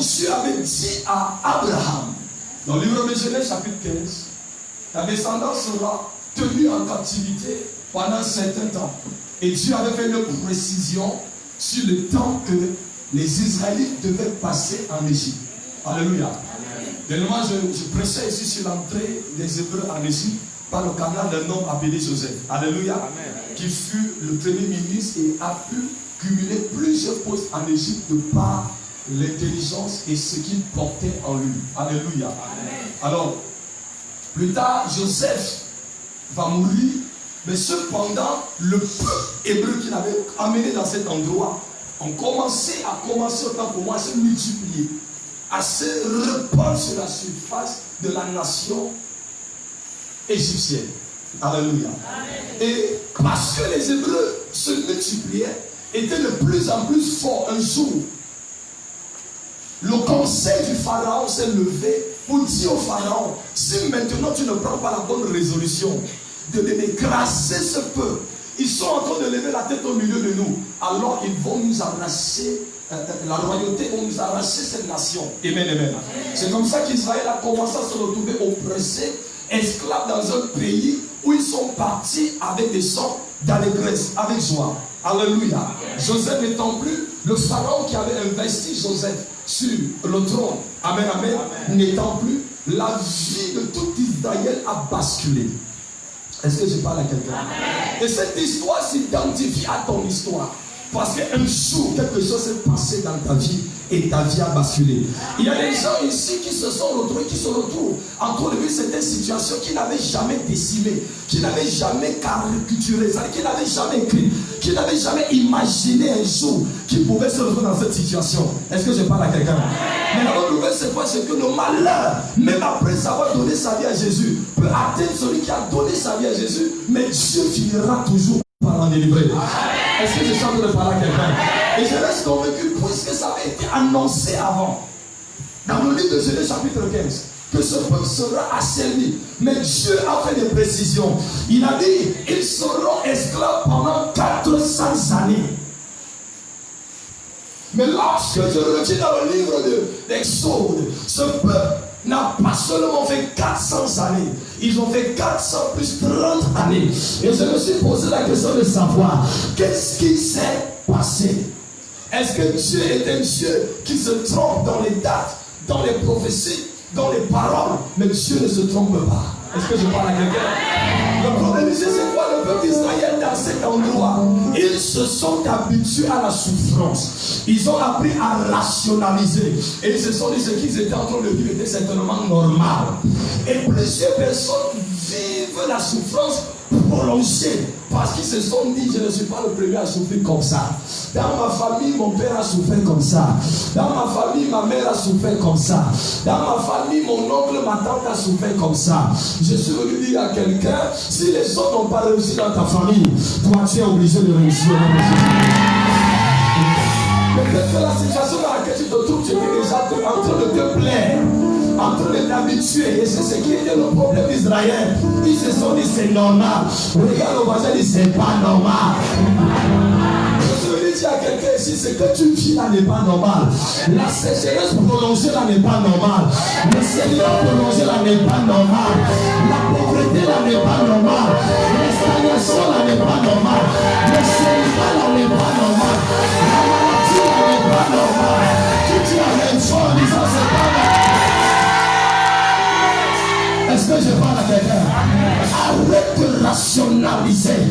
Dieu avait dit à Abraham, dans le livre de Genèse chapitre 15, ta descendance sera tenue en captivité pendant un certain temps. Et Dieu avait fait une précision sur le temps que les Israélites devaient passer en Égypte. Alléluia. Tellement je prêchais ici sur l'entrée des Hébreux en Égypte par le canal d'un homme appelé Joseph. Alléluia. Amen. Qui fut le premier ministre et a pu cumuler plusieurs postes en Égypte de par l'intelligence et ce qu'il portait en lui. Alléluia. Amen. Alors, plus tard, Joseph va mourir, mais cependant, le peuple hébreu qu'il avait amené dans cet endroit ont commencé autant pour moi à se multiplier, à se répandre sur la surface de la nation égyptienne. Alléluia. Amen. Et parce que les Hébreux se multipliaient, étaient de plus en plus forts, un jour, le conseil du Pharaon s'est levé pour dire au Pharaon, si maintenant tu ne prends pas la bonne résolution de d'écraser ce peuple, ils sont en train de lever la tête au milieu de nous, alors ils vont nous arracher, la royauté va nous arracher cette nation. Amen, amen. C'est comme ça qu'Israël a commencé à se retrouver oppressé, esclaves dans un pays où ils sont partis avec des sons d'allégresse, avec joie. Alléluia. Joseph n'étant plus le pharaon qui avait investi Joseph sur le trône, amen, amen, n'étant plus, la vie de tout Israël a basculé. Est-ce que je parle à quelqu'un? Et cette histoire s'identifie à ton histoire. Parce qu'un jour, quelque chose s'est passé dans ta vie et ta vie a basculé. Il y a des gens ici qui se sont retrouvés, qui se retrouvent en train de vivre certaines situations qu'ils n'avaient jamais décimées, qu'ils n'avaient jamais caricaturées, qu'ils n'avaient jamais écrit, qu'ils n'avaient jamais imaginé un jour qu'ils pouvaient se retrouver dans cette situation. Est-ce que je parle à quelqu'un? Mais la bonne nouvelle, c'est quoi? C'est que le malheur, même après avoir donné sa vie à Jésus, peut atteindre celui qui a donné sa vie à Jésus, mais Dieu finira toujours par en délivrer. Est-ce que je suis en train de parler à quelqu'un? Et je reste convaincu, puisque ça avait été annoncé avant, dans le livre de Genèse chapitre 15, que ce peuple sera asservi. Mais Dieu a fait des précisions. Il a dit, ils seront esclaves pendant 400 années. Mais lorsque je relis dans le livre d'Exode, ce peuple n'a pas seulement fait 400 années, ils ont fait 400 plus 30 années. Et je me suis posé la question de savoir, qu'est-ce qui s'est passé? Est-ce que Dieu est un Dieu qui se trompe dans les dates, dans les prophéties, dans les paroles? Mais Dieu ne se trompe pas. Est-ce que je parle à quelqu'un? Le problème ici, c'est quoi? Le peuple d'Israël dans cet endroit, ils se sont habitués à la souffrance. Ils ont appris à rationaliser. Et ils se sont dit ce qu'ils étaient en train de vivre était certainement normal. Et plusieurs personnes vivent la souffrance prolongée. Parce qu'ils se sont dit, je ne suis pas le premier à souffrir comme ça. Dans ma famille, mon père a souffert comme ça. Dans ma famille, ma mère a souffert comme ça. Dans ma famille, mon oncle, ma tante a souffert comme ça. Je suis venu dire à quelqu'un, si les autres n'ont pas réussi dans ta famille, toi tu es obligé de réussir. Peut-être que la situation dans laquelle tu te trouves, tu es déjà en train de te plaire, en train de t'habituer. Et c'est ce qui était le problème d'Israël. Ils se sont dit c'est normal. Regarde le voisin, dit c'est pas normal. Je veux dire à quelqu'un ici, ce que tu vis là n'est pas normal. La sécheresse prolongée là n'est pas normale. Le Seigneur prolongé là n'est pas normal. La pauvreté là n'est pas normale. La stagnation là n'est pas normale. Le célibat là n'est pas normal. La maladie là n'est pas normale. Tu dis à même chose en disant c'est pas normal. Est-ce que je parle à quelqu'un? Arrête de rationaliser.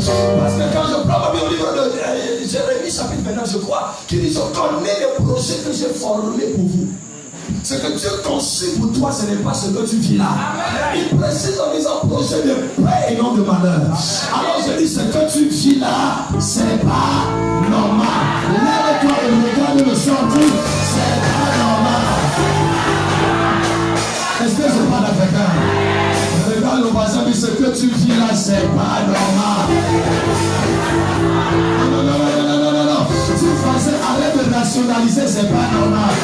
Parce que quand je prends ma Bible au livre de Jérémie chapitre 29, je crois qu'il dit, je connais les projets que j'ai formés pour vous. Ce que Dieu conçut pour toi, ce n'est pas ce que tu vis là. Il précise en disant projet de paix et non de malheur. Alors je dis, ce que tu vis là, c'est pas normal. Lève-toi et regarde le chantier, c'est pas normal. Est-ce que je parle à quelqu'un? Regarde le voisin, mais ce que tu vis là, c'est pas normal. Non. Si français, arrête de rationaliser, c'est pas normal.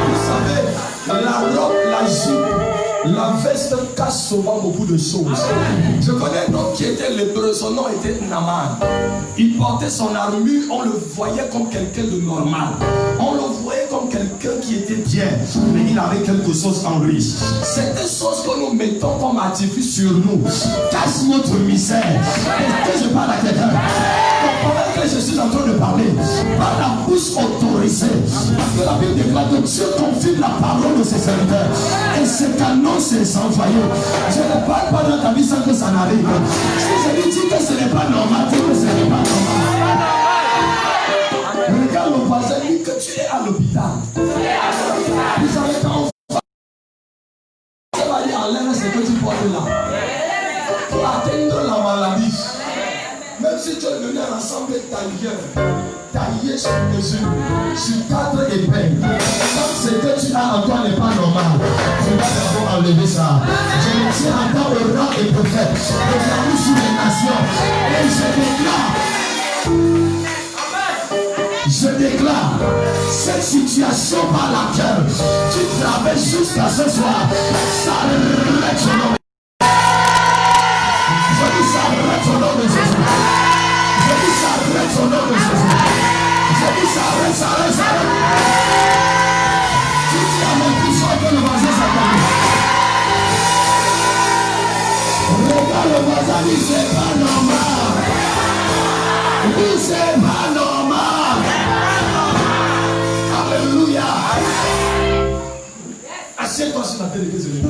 Vous savez, la robe, la jupe, la veste cache souvent beaucoup de choses. Je connais un homme qui était lépreux, son nom était Naaman. Il portait son armure, on le voyait comme quelqu'un de normal. On le quelqu'un qui était bien, mais il avait quelque chose en lui. Cette chose que nous mettons comme artifice sur nous casse notre misère. Est-ce que je parle à quelqu'un? Pendant que je suis en train de parler, par la bouche autorisée, parce que la Bible déclare que Dieu confirme la parole de ses serviteurs et ses canons ses envoyés. Je ne parle pas dans ta vie sans que ça n'arrive. Si je lui dis que ce n'est pas normal, dis que ce n'est pas normal. Regarde le voisin, dis que tu es à l'hôpital. Vous savez quand on va dire en l'air, c'est que tu portes là. Pour atteindre la maladie. Même si tu es venu ensemble taillé sur mesure, sur 4 épingles. Comme ce que tu as en toi n'est pas normal, tu vas d'abord enlever ça. Je me tiens encore au rang et prophète. Regarde sur les nations. Et je déclare cette situation par laquelle tu traverses jusqu'à ce soir, ça arrête son nom. Je dis ça arrête son nom de Jésus. Je dis ça arrête son nom de Jésus. Je dis ça arrête, ça arrête, ça arrête. Tu dis à mon puissant que le voisin s'appelle. Regarde le voisin, dit c'est pas normal. Oui, c'est pas normal. Alléluia. Assieds-toi sur la télé que je l'ai.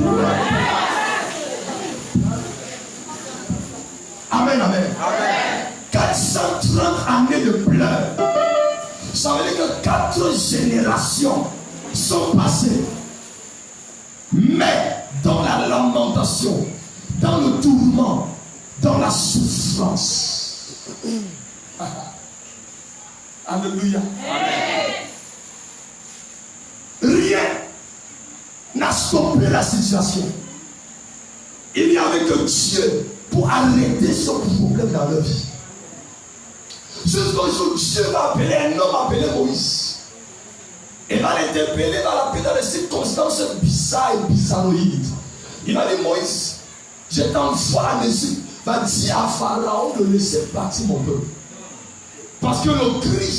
Amen, amen. 430 années de pleurs. Ça veut dire que 4 générations sont passées. Mais dans la lamentation, dans le tourment, dans la souffrance. Alléluia. Rien n'a stoppé la situation. Il n'y avait que Dieu pour arrêter ce problème dans leur vie. Jusqu'au jour, Dieu va appeler un homme appelé Moïse. Il va l'interpeller, va l'appeler dans des circonstances bizarres et bizarroïdes. Il va dire, Moïse, je t'envoie en Égypte. Va dire à Pharaon de laisser partir mon peuple. Parce que le cri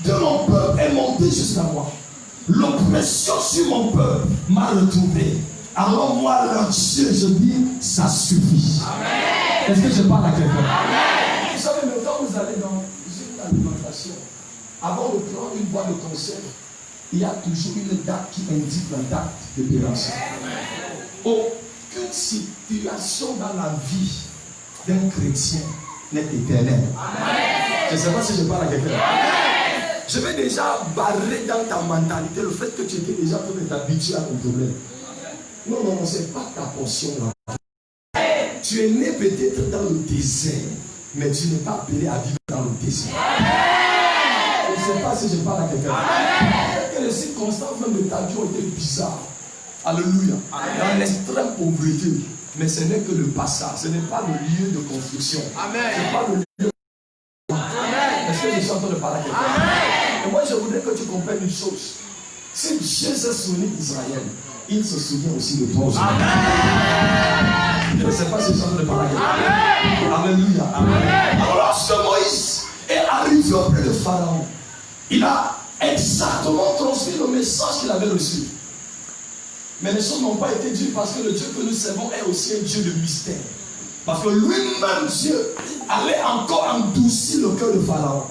de mon peuple est monté jusqu'à moi. L'oppression sur mon peuple m'a retrouvé. Alors moi, leur Dieu, je dis, ça suffit. Amen. Est-ce que je parle à quelqu'un? Vous savez, mais quand vous allez dans une alimentation, avant de prendre une boîte de conserve, il y a toujours une date qui indique la date de péremption. Aucune situation dans la vie d'un chrétien n'est éternelle. Je ne sais pas si je parle à quelqu'un. Je vais déjà barrer dans ta mentalité le fait que tu étais déjà habitué à ton problème. Non, non, non, ce n'est pas ta portion là. Tu es né peut-être dans le désert, mais tu n'es pas appelé à vivre dans le désert. Je ne sais pas si je parle à quelqu'un. Peut-être que les circonstances même de ta vie ont été bizarres. Alléluia. Dans l'extrême pauvreté. Mais ce n'est que le passage. Ce n'est pas le lieu de construction. Amen. Ce n'est pas le lieu de... Est-ce que je suis en train de parler à quelqu'un? Et moi, je voudrais que tu comprennes une chose. Si Dieu s'est souvenu d'Israël, il se souvient aussi de toi aujourd'hui. Je ne sais pas si je suis en train de parler à quelqu'un. Alléluia. Alors, lorsque Moïse est arrivé auprès de Pharaon, il a exactement transmis le message qu'il avait reçu. Mais les choses n'ont pas été dures parce que le Dieu que nous servons est aussi un Dieu de mystère. Parce que lui-même, Dieu, allait encore endoucir le cœur de Pharaon.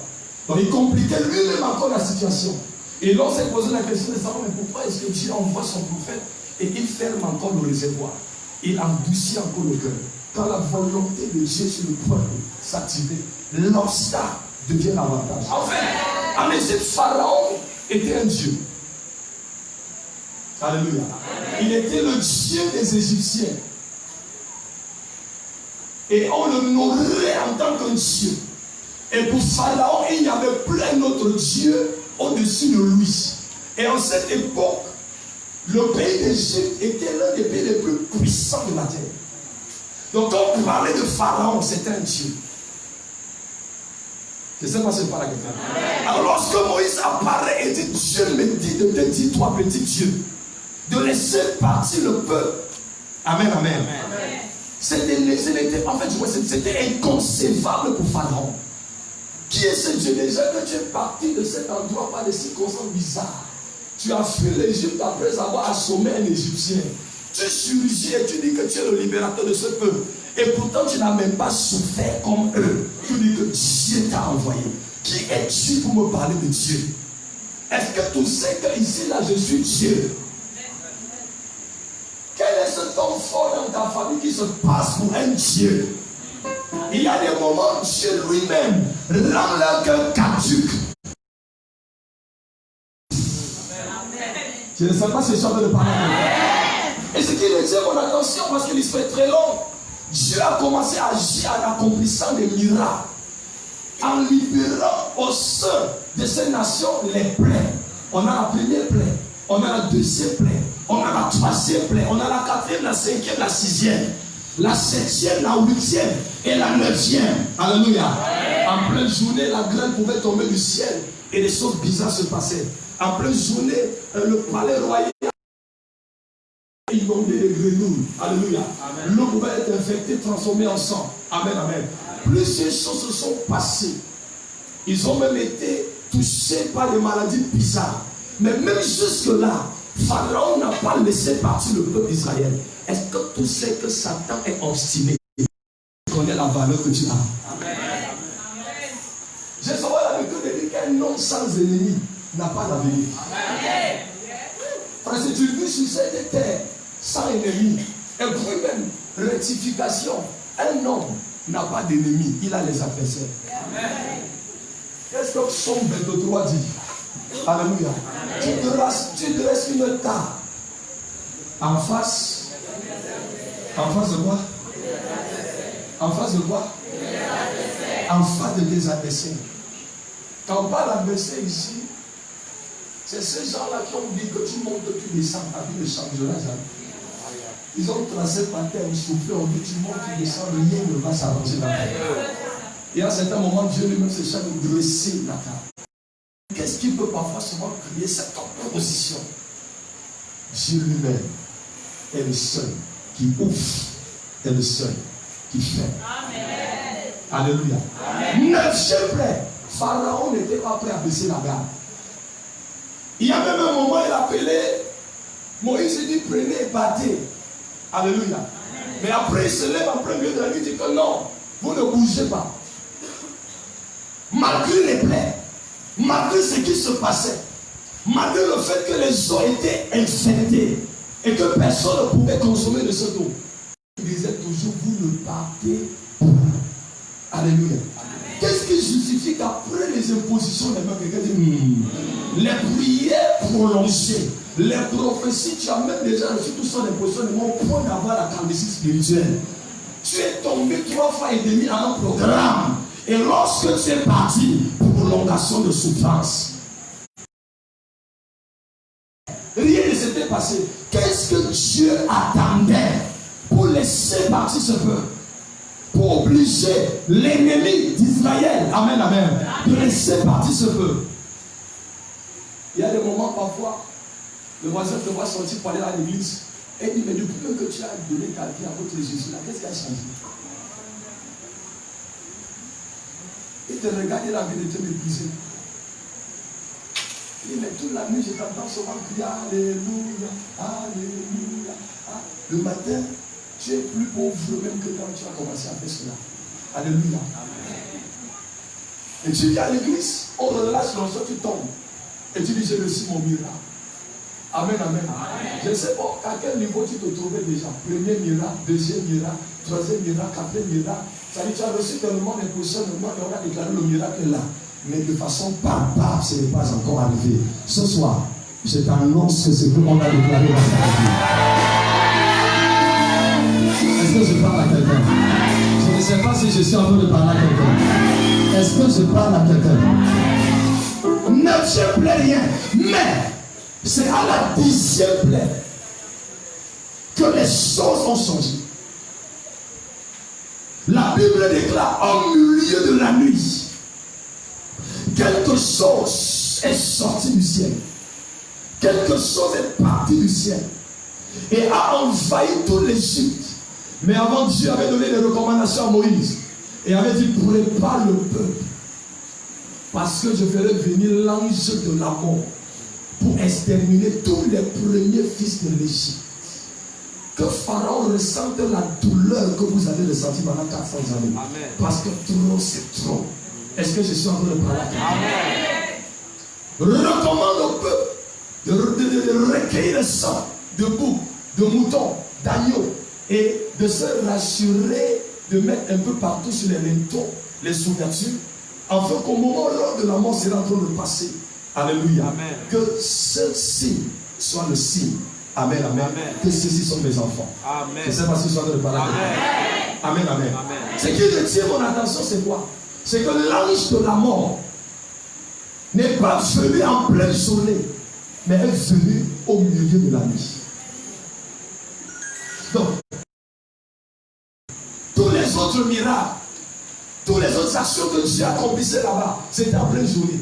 Donc il compliquait lui-même encore la situation. Et lorsqu'il s'est posé la question de savoir, mais pourquoi est-ce que Dieu envoie son prophète et il ferme encore le réservoir? Il endoucit encore le cœur. Quand la volonté de Dieu sur le peuple s'active, l'obstacle devient l'avantage. En fait, en Égypte, Pharaon était un Dieu. Alléluia. Il était le Dieu des Égyptiens. Et on le nourrait en tant qu'un Dieu. Et pour Pharaon, il n'y avait plus un autre Dieu au-dessus de lui. Et en cette époque, le pays d'Égypte était l'un des pays les plus puissants de la terre. Donc quand on parlait de Pharaon, c'était un Dieu. Je ne sais pas si je parle à quelqu'un. Alors lorsque Moïse apparaît et dit, Dieu me dit de te dire, toi petit Dieu, de laisser partir le peuple. Amen, amen. C'était inconcevable pour Pharaon. Qui est ce Dieu? Déjà que tu es parti de cet endroit par des circonstances bizarres. Tu as fui l'Égypte après avoir assommé un Égyptien. Tu surgis et tu dis que tu es le libérateur de ce peuple. Et pourtant tu n'as même pas souffert comme eux. Tu dis que Dieu t'a envoyé. Qui es-tu pour me parler de Dieu? Est-ce que tu sais que ici là je suis Dieu? Quel est ce temps fort dans ta famille qui se passe pour un Dieu? Il y a des moments où Dieu lui-même rend leur cœur caduque. Je ne sais pas si je suis en train de parler. Et ce qui retient mon attention, parce que l'histoire est très longue, Dieu a commencé à agir en accomplissant des miracles, en libérant au sein de ces nations les plaies. On a la première plaie, on a la deuxième plaie, on a la troisième plaie, on a la quatrième, la cinquième, la sixième, la septième, la huitième et la neuvième. Alléluia. En pleine journée, la grêle pouvait tomber du ciel et des choses bizarres se passaient. En pleine journée, le palais royal inondé de grenouilles. Alléluia. L'eau pouvait être infectée, transformée en sang. Amen, amen. Plusieurs choses se sont passées. Ils ont même été touchés par des maladies bizarres. Mais même jusque-là, Pharaon n'a pas laissé partir le peuple d'Israël. Est-ce que tu sais que Satan est obstiné? Tu connais la valeur que tu as. Amen. J'ai sauvé la vérité de dire qu'un homme sans ennemi n'a pas d'avenir. Parce que tu vis sur cette terre sans ennemi. Et puis même, rectification. Un homme n'a pas d'ennemi, il a les adversaires. Qu'est-ce que Psaume 23 dit? Alléluia. Tu dresses une table en face. En face de quoi? En face de quoi? En face de tes adversaires. Quand on parle d'adversaire ici, c'est ces gens-là qui ont dit que tu montes, tu descends. Ta vie ne changera jamais. Ils ont tracé par terre, ils soufflaient, on dit tu montes, tu descends, rien ne va s'arranger dans ta vie. Et à un certain moment, Dieu lui-même se charge de dresser la table. Qu'est-ce qui peut parfois souvent créer cette opposition? Dieu lui-même est le seul qui ouvre, est le seul qui fait. Amen. Alléluia. Neuvième plaie, Pharaon n'était pas prêt à baisser la garde. Il y a même un moment, il a appelé Moïse, il dit prenez et partez. Alléluia. Amen. Mais après, il se lève en plein milieu de la nuit, il dit que non, vous ne bougez pas. Malgré les plaies, malgré ce qui se passait, malgré le fait que les eaux étaient infectées et que personne ne pouvait consommer de cette eau, il disait toujours, vous ne partez pas. Alléluia. Qu'est-ce qui justifie qu'après les impositions des mains, quelqu'un dit, les prières prolongées, les prophéties, tu as même déjà reçu tout son imposition de mon point d'avoir la calvitie spirituelle. Tu es tombé 3 fois et demi à un programme. Et lorsque tu es parti, prolongation de souffrance. Rien ne s'était passé. Qu'est-ce que Dieu attendait pour laisser partir ce peuple? Pour obliger l'ennemi d'Israël, amen, amen, de laisser partir ce peuple. Il y a des moments parfois, le voisin te voit sortir pour aller à l'église et il dit, mais depuis que tu as donné ta vie à votre Jésus, là, qu'est-ce qui a changé? Il te regarde, il a envie de te mépriser. Il dit, mais toute la nuit, je t'entends souvent crier, Alléluia, Alléluia. Le matin, tu es plus pauvre même que quand tu as commencé à faire cela. Alléluia. Et tu viens à l'église, on relâche l'onction, tu tombes. Et tu dis, j'ai reçu mon miracle. Amen, amen. Je ne sais pas à quel niveau tu te trouvais déjà. Premier miracle, deuxième miracle, troisième miracle, quatrième miracle. Ça dit, tu as reçu tellement d'impositions, et on a déclaré le miracle là. Mais de façon palpable, ce n'est pas encore arrivé. Ce soir, je t'annonce que ce qu'on a déclaré dans ta vie. Est-ce que je parle à quelqu'un? Je ne sais pas si je suis en train de parler à quelqu'un. Est-ce que je parle à quelqu'un? 9e plaie, rien. Mais c'est à la 10e plaie que les choses ont changé. La Bible déclare au milieu de la nuit, quelque chose est sorti du ciel. Quelque chose est parti du ciel et a envahi toute l'Égypte. Mais avant, Dieu avait donné des recommandations à Moïse et avait dit, prépare le peuple Parce que je ferai venir l'ange de la mort pour exterminer tous les premiers fils de l'Égypte. Que Pharaon ressente la douleur que vous avez ressentie pendant 400 années. Amen. Parce que trop, c'est trop. Est-ce que je suis en train de parler? Amen. Recommande au peuple de recueillir le sang de boucs, de moutons, d'agneaux et de se rassurer, de mettre un peu partout sur les linteaux, les ouvertures, afin qu'au moment lors de la mort sera en train de passer. Alléluia. Amen. Que ce signe soit le signe. Amen, amen, amen. Que ceux-ci sont mes enfants. Amen. Je ne sais pas si je suis en train de parler. Amen, amen, amen. Ce qui retient mon attention, c'est quoi? C'est que l'ange de la mort n'est pas venu en pleine journée, mais est venu au milieu de la nuit. Donc, tous les autres miracles, toutes les autres actions que Dieu accomplissait là-bas, c'était en pleine journée.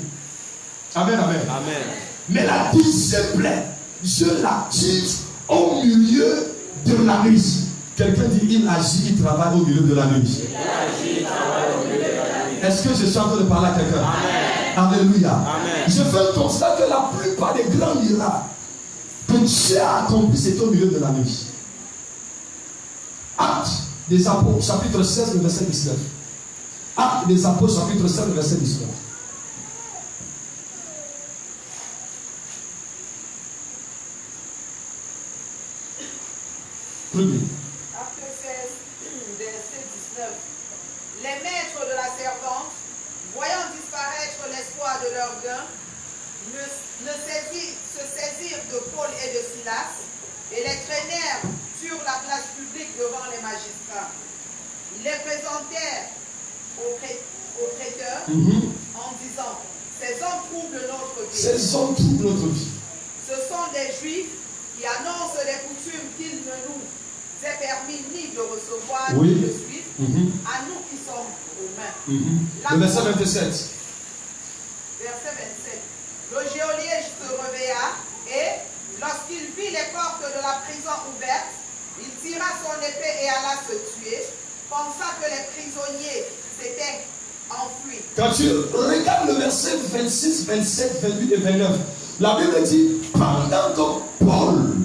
Amen, amen, amen. Mais la 10e plaie, Dieu l'active au milieu de la nuit. Quelqu'un dit, il agit, il travaille au milieu de la nuit. Il agit, il travaille au milieu de la nuit. Est-ce que je suis en train de parler à quelqu'un? Amen. Alléluia. Amen. Je fais le constat que la plupart des grands miracles que Dieu a accomplis, c'est au milieu de la nuit. Actes des Apôtres, chapitre 16, le verset 19. Actes des Apôtres, chapitre 16, le verset 19. Acte 16, verset 19. Les maîtres de la servante, voyant disparaître l'espoir de leur gain, se saisirent de Paul et de Silas et les traînèrent sur la place publique devant les magistrats. Ils les présentèrent aux prêteurs en disant, ces hommes troublent notre vie. Ces hommes troublent notre vie. Ce sont des Juifs qui annoncent des coutumes qu'il ne nous est permis ni de recevoir ni de suivre, à nous qui sommes romains. Le verset 27. Verset 27. Le geôlier se réveilla et, lorsqu'il vit les portes de la prison ouvertes, il tira son épée et alla se tuer, pensant que les prisonniers s'étaient enfuis. Quand tu regardes le verset 26, 27, 28 et 29, la Bible dit, pendant que Paul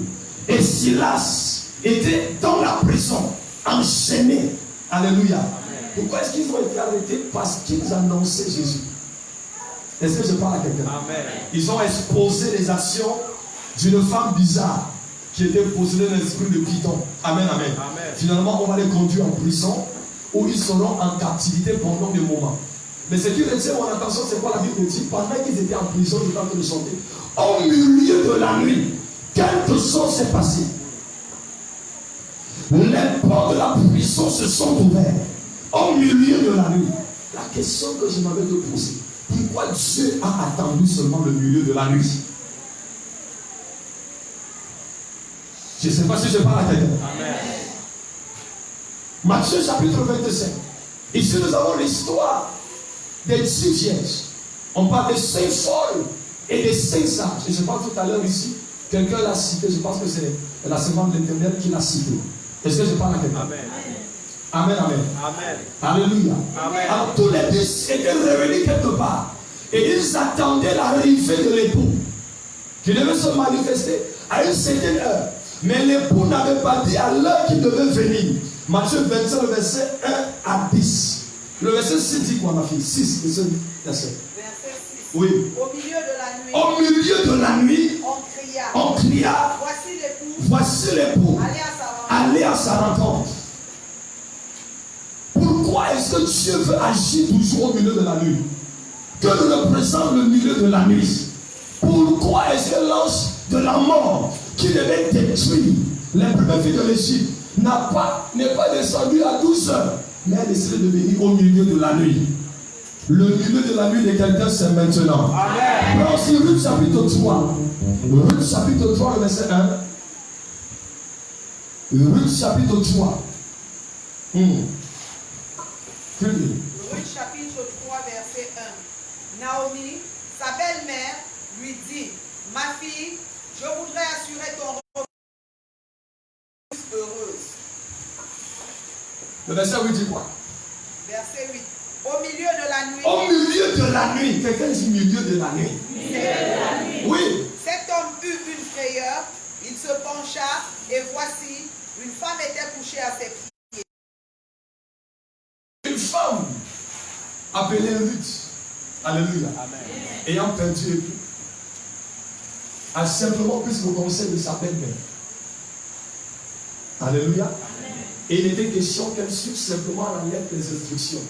et Silas étaient dans la prison, enchaînés. Alléluia. Amen. Pourquoi est-ce qu'ils ont été arrêtés? Parce qu'ils annonçaient Jésus. Est-ce que je parle à quelqu'un? Ils ont exposé les actions d'une femme bizarre qui était possédée d'un esprit de python. Amen, amen, amen. Finalement, on va les conduire en prison où ils seront en captivité pendant des moments. Mais ce qui retient mon attention, c'est quoi la Bible dit? Pendant qu'ils étaient en prison, ils étaient en train de chanter. Au milieu de la nuit, quelque chose s'est passé. Les portes de la prison se sont ouvertes au milieu de la nuit. La question que je m'avais te poser, pourquoi Dieu a attendu seulement le milieu de la nuit? Je ne sais pas si je parle à quelqu'un. Matthieu chapitre 25. Ici nous avons l'histoire des 10 vierges. On parle des 5 folles et des 5 sages. Et je pense tout à l'heure ici, quelqu'un l'a cité, je pense que c'est la servante de l'Éternel qui l'a cité. Est-ce que je parle à quelqu'un? Amen. Amen, amen. Amen. Alléluia. Amen. Alors tous les 10 étaient réunis quelque part. Et ils attendaient l'arrivée de l'époux, qui devait se manifester à une certaine heure. Mais l'époux n'avait pas dit à l'heure qu'il devait venir. Matthieu 25, le verset 1 à 10. Le verset 6 dit quoi, ma fille? 6, verset 6. Verset 6. Oui. Au milieu de la nuit. Au milieu de la nuit. On cria. Voici l'époux. Voici l'époux. Allez à sa rencontre. Pourquoi est-ce que Dieu veut agir toujours au milieu de la nuit? Que nous représente le milieu de la nuit? Pourquoi est-ce que l'ange de la mort qui devait détruire les premières filles de l'Égypte n'est pas descendu à 12 heures, mais a décidé de venir au milieu de la nuit? Le milieu de la nuit de quelqu'un, c'est maintenant. Amen. Prends aussi Ruth chapitre 3. Ruth chapitre 3, le verset 1. Ruth chapitre 3. Ruth chapitre 3, verset 1. Naomi, sa belle-mère, lui dit, ma fille, je voudrais assurer ton retour heureuse. Le verset 8 dit quoi? Verset 8. Au milieu de la la nuit. Au milieu de la nuit. Quelqu'un dit milieu de la nuit. Oui. Cet homme eut une frayeur. Il se pencha et voici, une femme était couchée à ses pieds. Une femme appelée Ruth. Alléluia. Amen. Ayant perdu époux, a simplement pris le conseil de sa belle-mère. Alléluia. Amen. Et il était question qu'elle suive simplement la lettre des instructions.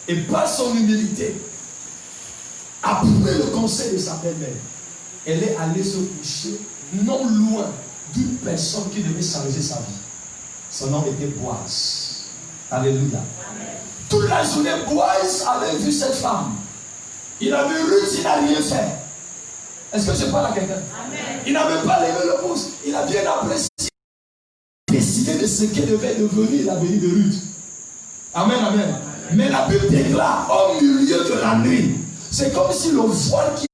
Et par son humilité, après le conseil de sa belle-mère, elle est allée se coucher non loin d'une personne qui devait changer sa vie. Son nom était Boaz. Alléluia. Amen. Toute la journée, Boaz avait vu cette femme. Il a vu Ruth, il n'a rien fait. Est-ce que je parle à quelqu'un? Il n'avait pas levé le pouce. Il a bien apprécié, décidé de ce qu'elle devait devenir la venue de Ruth. Amen, amen. Mais la Bible déclare au milieu de la nuit, c'est comme si le voile qui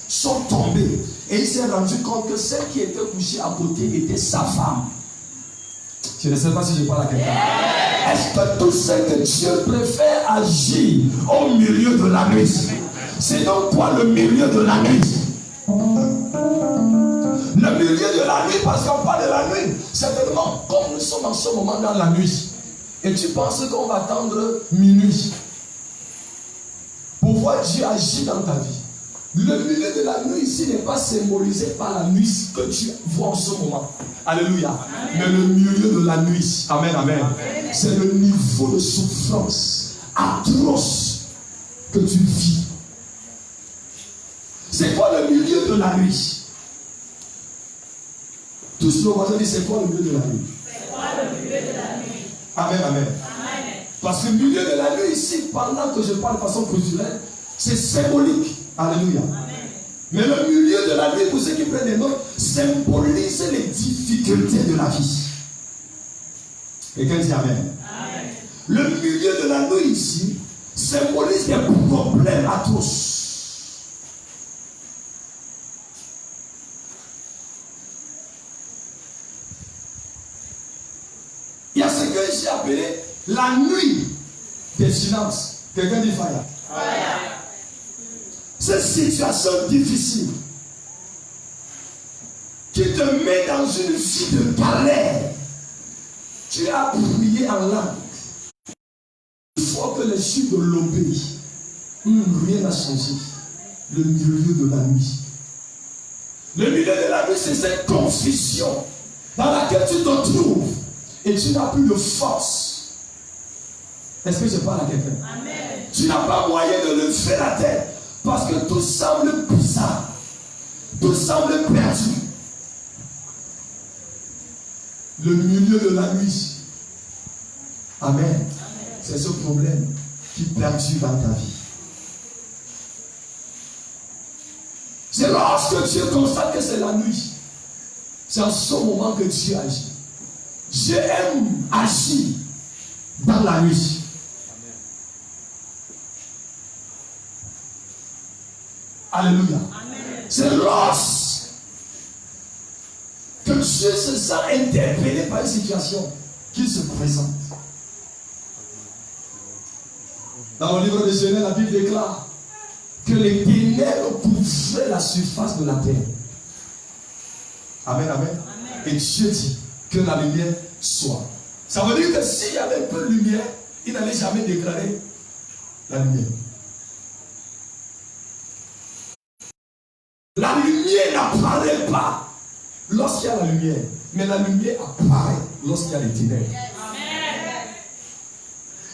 sont tombés. Et il s'est rendu compte que celle qui était couchée à côté était sa femme. Je ne sais pas si je parle à quelqu'un. Est-ce que tout ce que Dieu préfère agir au milieu de la nuit? C'est donc quoi le milieu de la nuit? Le milieu de la nuit, parce qu'on parle de la nuit, certainement, comme nous sommes en ce moment dans la nuit, et tu penses qu'on va attendre minuit pour voir Dieu agir dans ta vie. Le milieu de la nuit ici n'est pas symbolisé par la nuit que tu vois en ce moment. Alléluia. Amen. Mais le milieu de la nuit, amen, amen, c'est le niveau de souffrance atroce que tu vis. C'est quoi le milieu de la nuit? Tous nos voisins disent, c'est quoi le milieu de la nuit? C'est quoi le milieu de la nuit? Amen, amen. Parce que le milieu de la nuit ici, pendant que je parle de façon culturelle, c'est symbolique. Alléluia. Amen. Mais le milieu de la nuit, pour ceux qui prennent des notes, symbolise les difficultés de la vie. Quelqu'un dit amen. Amen. Le milieu de la nuit ici symbolise des problèmes atroces. Il y a ce que j'ai appelé la nuit des finances. Quelqu'un dit fire. Fire. Cette situation difficile qui te met dans une vie de galère. Tu as prié en langue. Il faut que les chutes de l'obéi. Rien n'a changé. Le milieu de la nuit. Le milieu de la nuit, c'est cette confusion dans laquelle tu te trouves et tu n'as plus de force. Est-ce que je parle à quelqu'un? Amen. Tu n'as pas moyen de lever la tête. Parce que tout semble bizarre. Tout semble perdu. Le milieu de la nuit. Amen. Amen. C'est ce problème qui perdure dans ta vie. C'est lorsque Dieu constate que c'est la nuit. C'est en ce moment que Dieu agit. Dieu aime agir dans la nuit. Alléluia. C'est lorsque Dieu se sent interpellé par une situation qu'il se présente. Dans le livre de Genèse, la Bible déclare que les ténèbres couvraient la surface de la terre. Amen, amen. Et Dieu dit que la lumière soit. Ça veut dire que s'il y avait un peu de lumière, il n'allait jamais déclarer la lumière. La lumière n'apparaît pas lorsqu'il y a la lumière, mais la lumière apparaît lorsqu'il y a les ténèbres. Amen.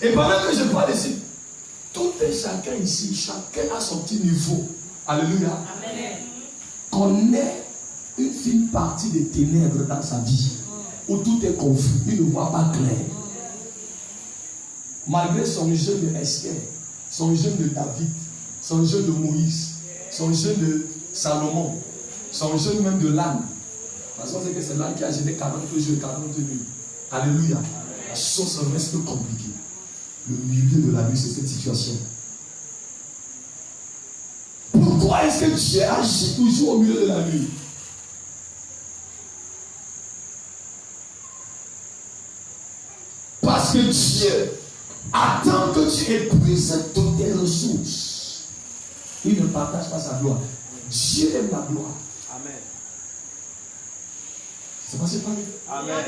Et pendant que je parle ici, tout et chacun ici, chacun a son petit niveau. Alléluia. Amen. Connaît une fine partie des ténèbres dans sa vie, où tout est confus, il ne voit pas clair. Malgré son jeûne de Esther, son jeûne de David, son jeûne de Moïse, son jeûne de Salomon, son jeûne même de l'âne. Parce qu'on sait que c'est l'âne qui a jeûné 40 jours et 40 nuits. Alléluia. La chose reste compliquée. Le milieu de la nuit, c'est cette situation. Pourquoi est-ce que Dieu agit toujours au milieu de la nuit? Parce que Dieu Attends que tu épuises toutes tes ressources. Il ne partage pas sa gloire. Dieu aime la gloire. Amen. C'est passé par lui. Amen.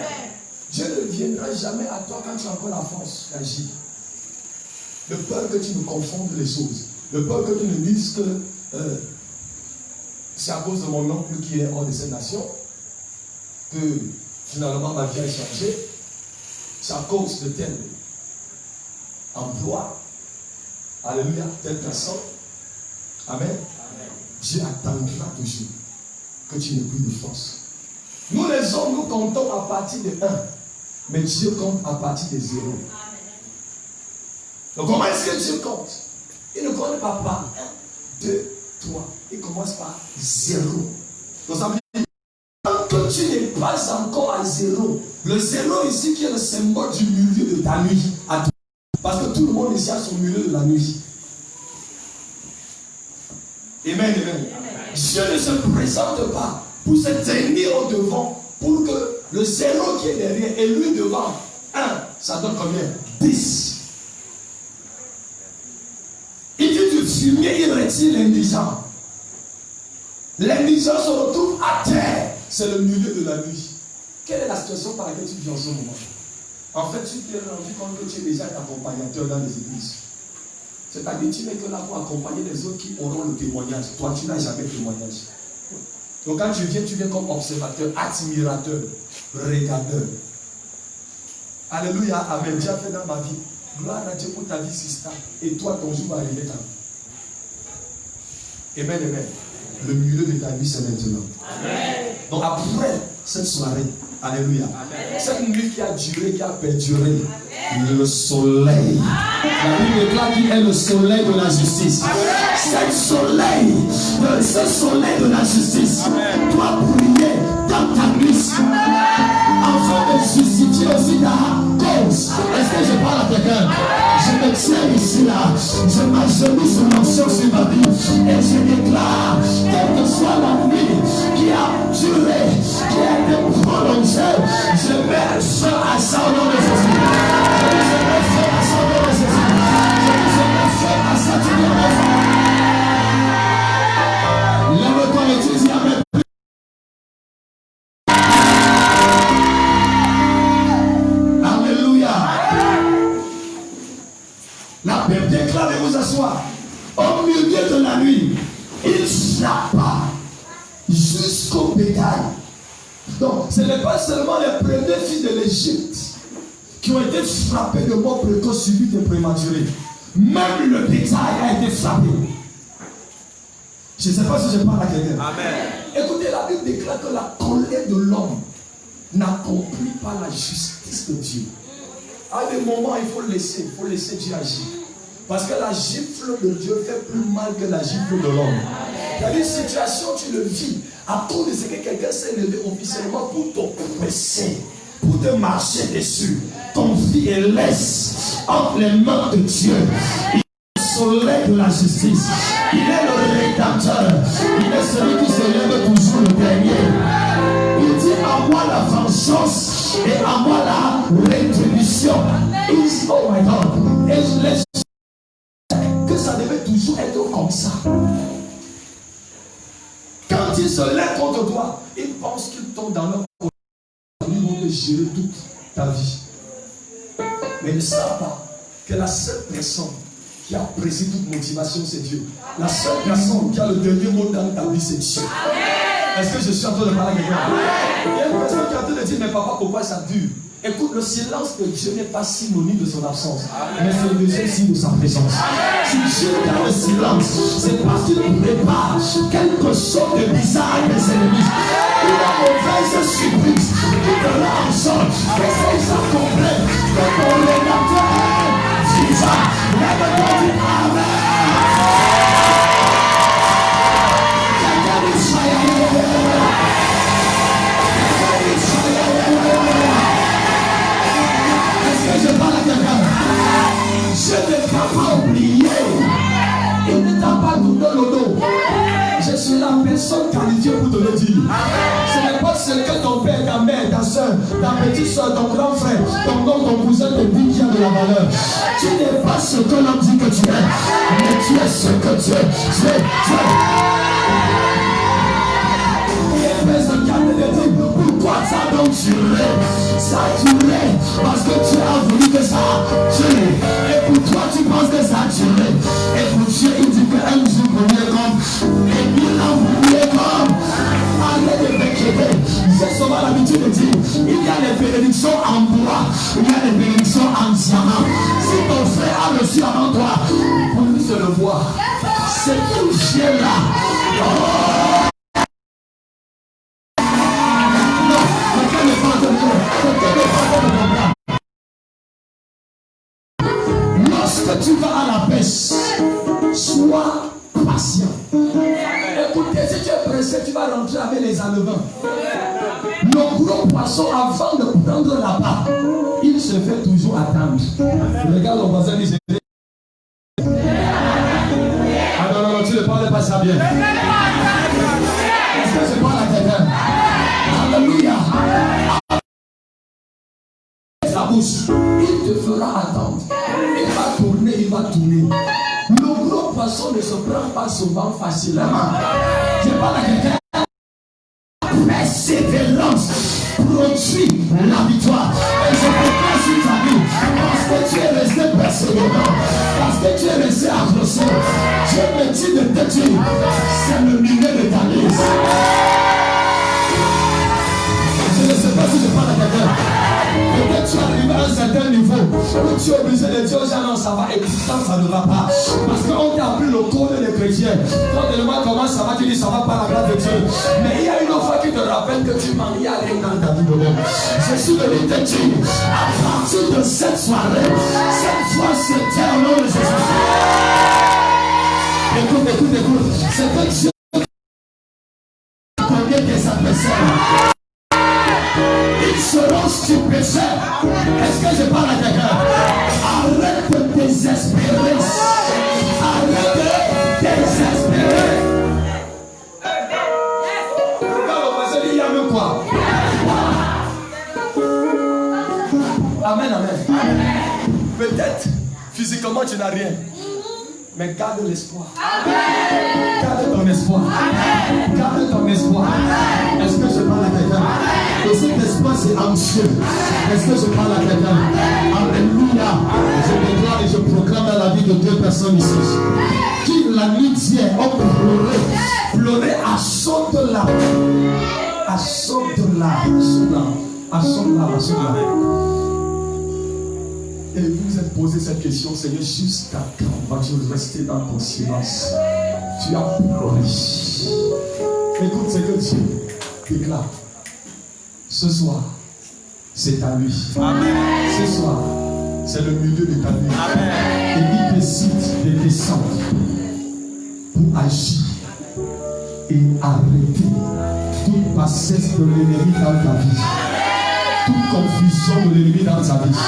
Dieu ne viendra jamais à toi quand tu as encore la force d'agir. De peur que tu ne confondes les choses. De peur que tu ne dises que c'est à cause de mon oncle qui est hors de cette nation que finalement ma vie a changé. C'est à cause de tel emploi. Alléluia, telle personne. Amen. Amen. Dieu attendra toujours que tu n'aies plus de force. Nous les hommes, nous comptons à partir de 1. Mais Dieu compte à partir de 0. Donc comment est-ce que Dieu compte? Il ne compte pas par 1, 2, 3. Il commence par 0. Donc ça veut dire tant que tu n'es pas encore à 0. Le 0 ici qui est le symbole du milieu de ta nuit. Parce que tout le monde ici a son milieu de la nuit. Amen, amen. Dieu ne se présente pas pour se tenir au devant, pour que le 0 qui est derrière et lui devant 1, ça donne combien? 10. Il dit du fumier, il retire l'indigent. L'indigent se retrouve à terre. C'est le milieu de la nuit. Quelle est la situation par laquelle tu vis en ce moment? En fait, tu t'es rendu compte que tu es déjà accompagnateur dans les églises. C'est-à-dire que tu n'es que là pour accompagner les autres qui auront le témoignage. Toi, tu n'as jamais de témoignage. Donc quand tu viens comme observateur, admirateur, regardeur. Alléluia, amen. Dieu a fait dans ma vie. Gloire à Dieu pour ta vie, sister. Et toi, ton jour va arriver quand? Amen, amen. Le milieu de ta vie, c'est maintenant. Amen. Donc après cette soirée, alléluia. Amen. Cette nuit qui a duré, qui a perduré, le soleil. La Bible déclare qu'il est le soleil de la justice. Ce soleil de la justice doit briller dans ta nuit. Afin de justifier aussi ta cause. Est-ce que je parle à quelqu'un? Je me tiens ici là. Je m'agenouille sur l'onction sur ma vie. Et je déclare, quelle que soit la nuit qui a duré, qui a été prolongée, je mets un feu à ça au nom de Jésus. Je mets un feu à ça au nom de Jésus. Je mets un feu à ça au nom de Jésus. Lève-toi et tu dis amen. Alléluia. La Bible déclare de vous asseoir. Au milieu de la nuit, il frappa jusqu'au bétail. Donc, ce n'est pas seulement les premiers fils de l'Égypte qui ont été frappés de mort précoce subite et prématurée. Même le bétail a été frappé. Je ne sais pas si je parle à quelqu'un. Amen. Écoutez, la Bible déclare que la colère de l'homme n'accomplit pas la justice de Dieu. À des moments, il faut laisser Dieu agir. Parce que la gifle de Dieu fait plus mal que la gifle de l'homme. Il y a une situation, tu le vis, à cause de ce que quelqu'un s'est levé officiellement pour t'oppresser, pour te marcher dessus. Confie et laisse entre les mains de Dieu. Il est le soleil de la justice. Il est le rédempteur. Il est celui qui se lève toujours le dernier. Il dit à moi la vengeance et à moi la rétribution. Oh my God. Et je laisse que ça devait toujours être comme ça. Quand il se lève contre toi, il pense qu'il tombe dans leur côté. Ils vont te gérer toute ta vie. Mais ils ne savent pas que la seule personne qui apprécie toute motivation, c'est Dieu. La seule personne qui a le dernier mot dans ta vie, c'est Dieu. Est-ce que je suis en train de parler à quelqu'un? Il y a une personne qui est en train de dire, mais papa, pourquoi ça dure? Écoute, le silence de Dieu n'est pas synonyme de son absence, mais c'est le deuxième signe de sa présence. Si Dieu dans le silence, c'est parce qu'il prépare quelque chose de bizarre à mes ennemis. Une mauvaise surprise qui te lance, que c'est incomplète, que ton rédacteur vivant, lève-toi du Amen. Je parle à quelqu'un. Je ne t'ai pas oublié. Il ne t'a pas donné le dos. Je suis la personne personne qualifiée pour te le dire. Ce n'est pas ce que ton père, ta mère, ta soeur, ta petite soeur, ton grand frère, ton oncle, ton cousin te dit qui a de la valeur. Tu n'es pas ce que l'on dit que tu es, mais tu es ce que tu es. Tu es. Pourquoi ça donc duré? Ça a duré parce que tu as voulu que ça dure. Et pour toi tu penses que ça a duré. Et pour Dieu il dit qu'un jour voulait comme et il a voulu comme. Arrête de m'inquiéter. J'ai souvent l'habitude de dire il y a des bénédictions en bois, il y a des bénédictions en diamant. Si ton frère a reçu avant toi, pour lui se le voir. C'est tout chien là. Oh. Lorsque tu vas à la pêche, sois patient. Écoutez, si tu es pressé, tu vas rentrer avec les enlevants. Le gros poisson, avant de prendre la part, il se fait toujours attendre. Regarde le voisin, il se dit. Ah non, tu ne parles pas ça bien. Est-ce que je parle à quelqu'un? Alléluia. La bouche, il te fera attendre. Il va tourner, il va tourner. Le gros poisson ne se prend pas souvent facilement. Je parle à quelqu'un. Persévérance produit la victoire. Et je comprends sur ta vie. Parce que tu es resté persévérant. Parce que tu es resté accroché. Dieu me dit de te dire. C'est le milieu de ta liste. Je ne sais pas si je parle à quelqu'un. Peut-être tu arrives à un certain niveau où tu es obligé de dire aux gens non ça va et pourtant ça ne va pas. Parce qu'on t'a appris le code des chrétiens. Quand tu demandes comment ça va, tu dis ça va par la grâce de Dieu. Mais il y a une autre fois qui te rappelle que tu manques rien dans ta vie de l'homme. Je suis venu te dire, à partir de cette soirée, cette fois c'était au nom de Jésus. Écoute. C'est que Dieu connaît tes adversaires. Ils seront stupéfaits. Est-ce que je parle à quelqu'un? Arrête de désespérer. Arrête de désespérer. Regarde, on va se dire, il y a même quoi? Amen. Peut-être, physiquement, tu n'as rien. Mais garde l'espoir. Garde ton espoir. Garde ton espoir. Est-ce que je parle à quelqu'un? Et cet espoir c'est anxieux. Est-ce que je parle à quelqu'un? Alléluia. Je déclare et je proclame dans la vie de deux personnes ici qui la nuit hier ont pleuré à chaudes larmes. À chaudes larmes. À chaudes larmes. Et vous vous êtes posé cette question, Seigneur, jusqu'à quand vas-tu rester dans ton silence? Tu as pleuré. Écoute ce que Dieu déclare. Ce soir, c'est à lui. Amen. Ce soir, c'est le milieu de ta nuit. Amen. Et il décide de descendre pour agir et arrêter toute bassesse de l'ennemi dans ta vie. Toute confusion de l'ennemi dans ta vie.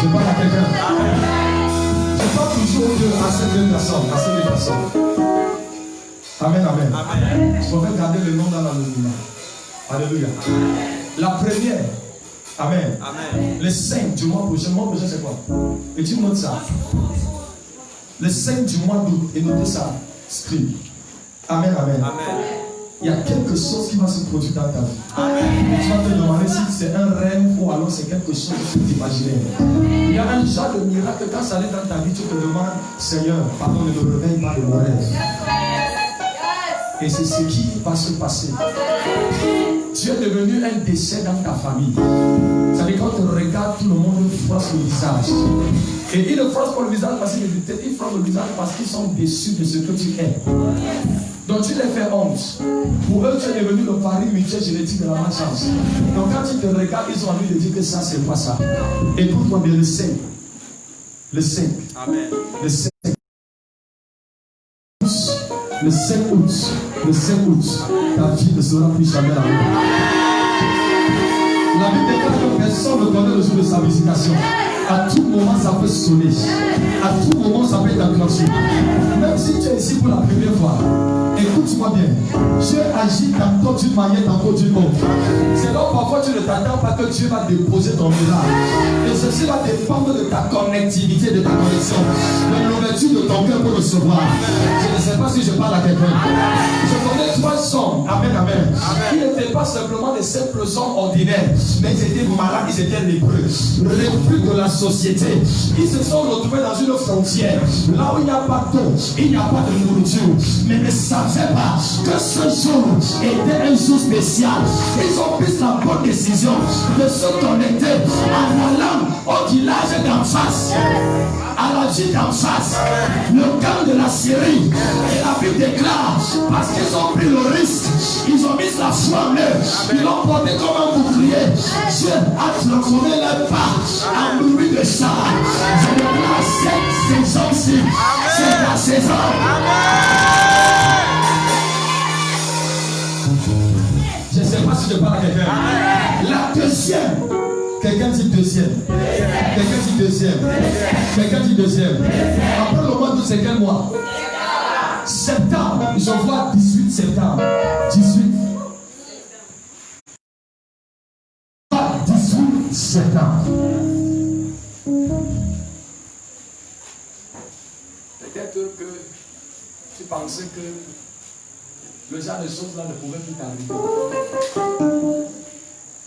Je parle à quelqu'un. Je parle toujours à ces deux personnes. Amen. Je vais garder le nom dans l'anonymat. Alléluia. La première. Amen. Le 5 du mois prochain. Le mois prochain c'est quoi? Et tu notes ça. Le 5 du mois d'août. Et notez ça. Scribe. Amen. Il y a quelque chose qui va se produire dans ta vie. Amen. Tu vas te demander si c'est un rêve ou alors c'est quelque chose que tu imagines. Il y a un genre de miracle quand ça allait dans ta vie, tu te demandes, Seigneur, pardon, ne me réveille pas de mon rêve. Et c'est ce qui va se passer. Tu es devenu un décès dans ta famille. C'est-à-dire quand tu regardes, tout le monde froisse le visage. Et ils ne froissent pas le visage parce qu'ils froissent le visage parce qu'ils sont déçus de ce que tu es. Donc tu les fais honte. Pour eux, tu es devenu le pari mutuel génétique de la malchance. Donc quand tu te regardes, ils ont envie de dire que ça, c'est pas ça. Écoute-moi bien, le 5. Amen. Le 5 août, ta vie ne sera plus jamais la même. La Bible déclare que personne ne connaît le jour de sa visitation. À tout moment, ça peut sonner. À tout moment, ça peut être enclenché. Même si tu es ici pour la première fois, écoute Écoute-moi bien. Dieu agit tantôt d'une manière, tantôt d'une autre. C'est donc parfois tu ne t'attends pas que Dieu va déposer ton miracle. Et ceci va dépendre de ta connectivité, de ta connexion, de l'ouverture de ton cœur pour recevoir. Je ne sais pas si je parle à quelqu'un. Je connais 3 hommes. Amen, amen. Ils n'étaient pas simplement des simples hommes ordinaires, mais ils étaient malades, ils étaient lépreux. Lépreux de la société. Ils se sont retrouvés dans une frontière, là où il n'y a pas d'eau, il n'y a pas de nourriture. Mais ne savaient pas que ce jour était un jour spécial. Ils ont pris la bonne décision de se connecter en allant au village d'en face, à la ville d'en face, le camp de la Syrie. Et la Bible déclare, parce qu'ils ont pris le risque, ils ont mis la foi en eux, ils l'ont porté comme un bouclier. Dieu a transformé leur pas en bruit de char. Je déclare cette saison-ci, c'est la saison. Je ne sais pas si je parle à quelqu'un. La deuxième. Quelqu'un dit deuxième. Quelqu'un dit deuxième. Quelqu'un dit deuxième. Après le mois d'août, c'est quel mois? Septembre. Je vois 18 septembre. 18 septembre. Peut-être que tu pensais que le genre de choses là ne pouvait plus t'arriver.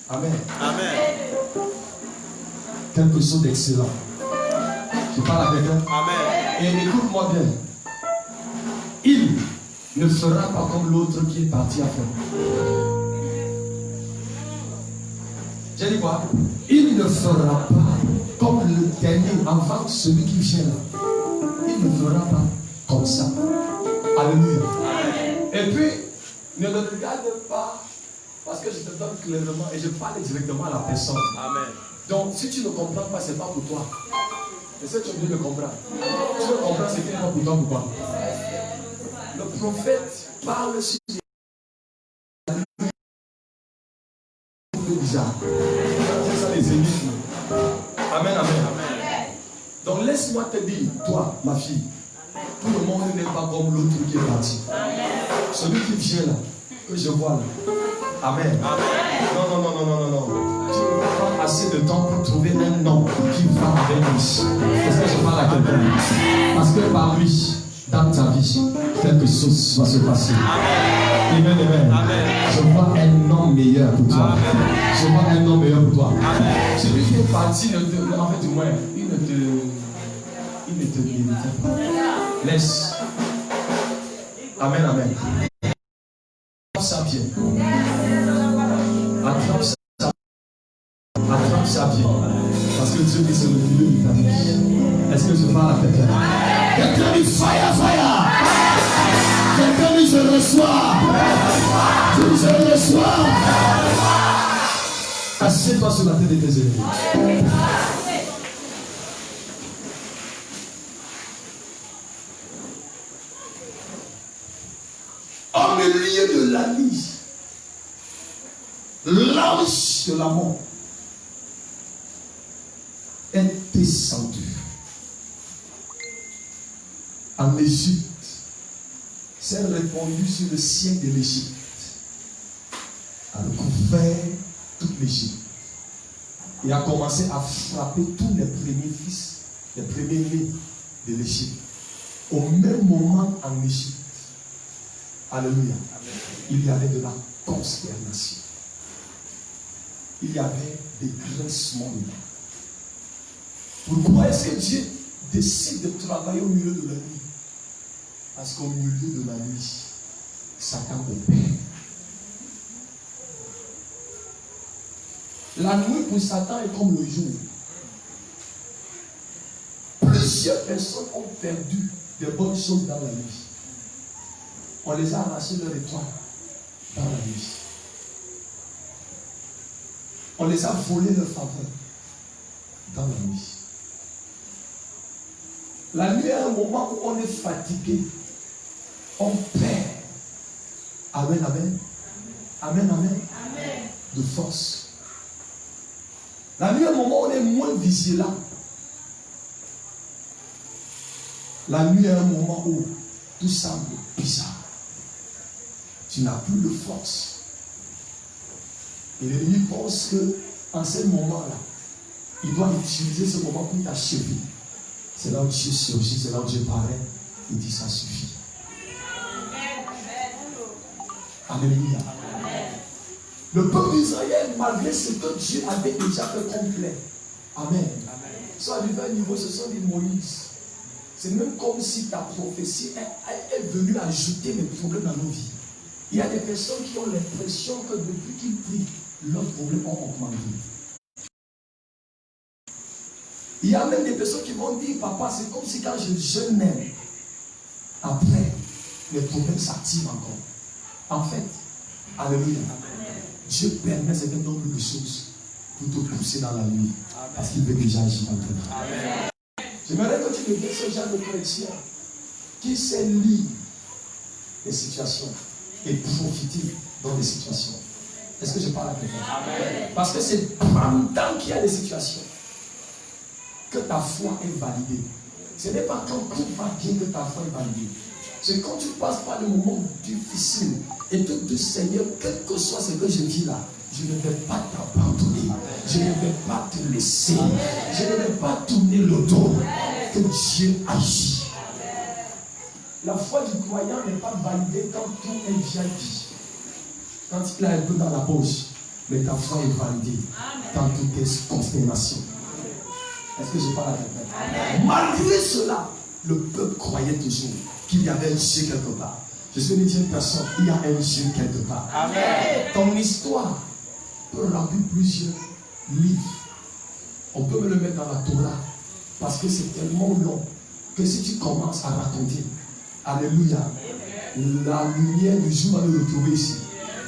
Amen. Amen. Quelque chose d'excellent. Je parle à quelqu'un. Amen. Et écoute-moi bien. Il ne fera pas comme l'autre qui est parti à faire. J'ai dit quoi? Il ne fera pas comme le dernier avant celui qui vient là. Il ne fera pas comme ça. Alléluia. Et puis, ne le regarde pas, parce que je te donne clairement et je parle directement à la personne. Amen. Donc, si tu ne comprends pas, ce n'est pas pour toi. Et ça, tu es obligé de comprendre. Tu veux comprendre ce qui n'est pas pour toi, pourquoi? Le prophète parle sur les bizarres. C'est ça les énigmes. Amen, amen. Donc, laisse-moi te dire, toi, ma fille, tout le monde n'est pas comme l'autre qui est parti. Celui qui vient là, que je vois là. Amen. Non. Tu ne prends assez de temps pour trouver un homme qui va avec lui. Est-ce que je parle à quelqu'un? Parce que par lui, dans ta vie, quelque chose va se passer. Amen. Je vois un homme meilleur pour toi. Je vois un homme meilleur pour toi. Celui qui est parti, en fait, du moins, il ne te mérite pas. Laisse. Amen. Ça vient. Attrape ça vient. Parce que Dieu dit c'est le milieu de ta vie. Est-ce que je parle à quelqu'un? Quelqu'un dit fire. Quelqu'un dit je reçois. Je reçois. Assieds-toi sur la tête de tes ennemis. Au milieu de la nuit, l'ange de la mort est descendu en Égypte, s'est répandu sur le ciel de l'Égypte, a recouvert toute l'Égypte et a commencé à frapper tous les premiers fils, les premiers-nés de l'Égypte. Au même moment en Égypte, alléluia, il y avait de la consternation. Il y avait des grincements de dents. Pourquoi est-ce que Dieu décide de travailler au milieu de la nuit? Parce qu'au milieu de la nuit, Satan opère. La nuit pour Satan est comme le jour. Plusieurs personnes ont perdu de bonnes choses dans la nuit. On les a arrachés leur étoile dans la nuit. On les a volé leur faveur dans la nuit. La nuit est un moment où on est fatigué. On perd. Amen. De force. La nuit est un moment où on est moins vigilant. La nuit est un moment où tout semble bizarre. tu n'as plus de force. Et l'ennemi pense qu'en ce moment-là, il doit utiliser ce moment pour t'achever. C'est là où Dieu surgit, c'est là où Dieu paraît. Il dit ça suffit. Alléluia. Le peuple d'Israël, malgré ce que Dieu avait déjà fait complet. Amen. Soit arrivé à un niveau, ce sont des Moïse. C'est même comme si ta prophétie est venue ajouter des problèmes dans nos vies. Il y a des personnes qui ont l'impression que depuis qu'ils prient, leurs problèmes ont augmenté. Il y a même des personnes qui vont dire, papa, c'est comme si quand je jeûne même, après, les problèmes s'activent encore. En fait, alléluia, Dieu permet certain nombre de choses pour te pousser dans la nuit. Parce qu'il veut déjà agir en toi. J'aimerais que tu deviennes ce genre de chrétien qui sait lire les situations et profiter dans les situations. Est-ce que je parle à quelqu'un? Parce que c'est pendant qu'il y a des situations que ta foi est validée. Ce n'est pas quand tout va bien que ta foi est validée. C'est quand tu passes par des moments difficiles et tu dis, Seigneur, quel que soit ce que je vis là, je ne vais pas t'abandonner. Je ne vais pas te laisser. Je ne vais pas tourner le dos. Que Dieu agit. La foi du croyant n'est pas validée quand tout est bien dit. Quand il a un peu dans la poche, mais ta foi est validée quand tout est consternation. Est-ce que je parle à quelqu'un? Malgré cela, le peuple croyait toujours qu'il y avait un Dieu quelque part. Je suis une deuxième personne, il y a un Dieu quelque part. Amen. Ton histoire peut remplir plusieurs livres. On peut me le mettre dans la Torah parce que c'est tellement long que si tu commences à raconter, alléluia, la lumière du jour va le retrouver ici.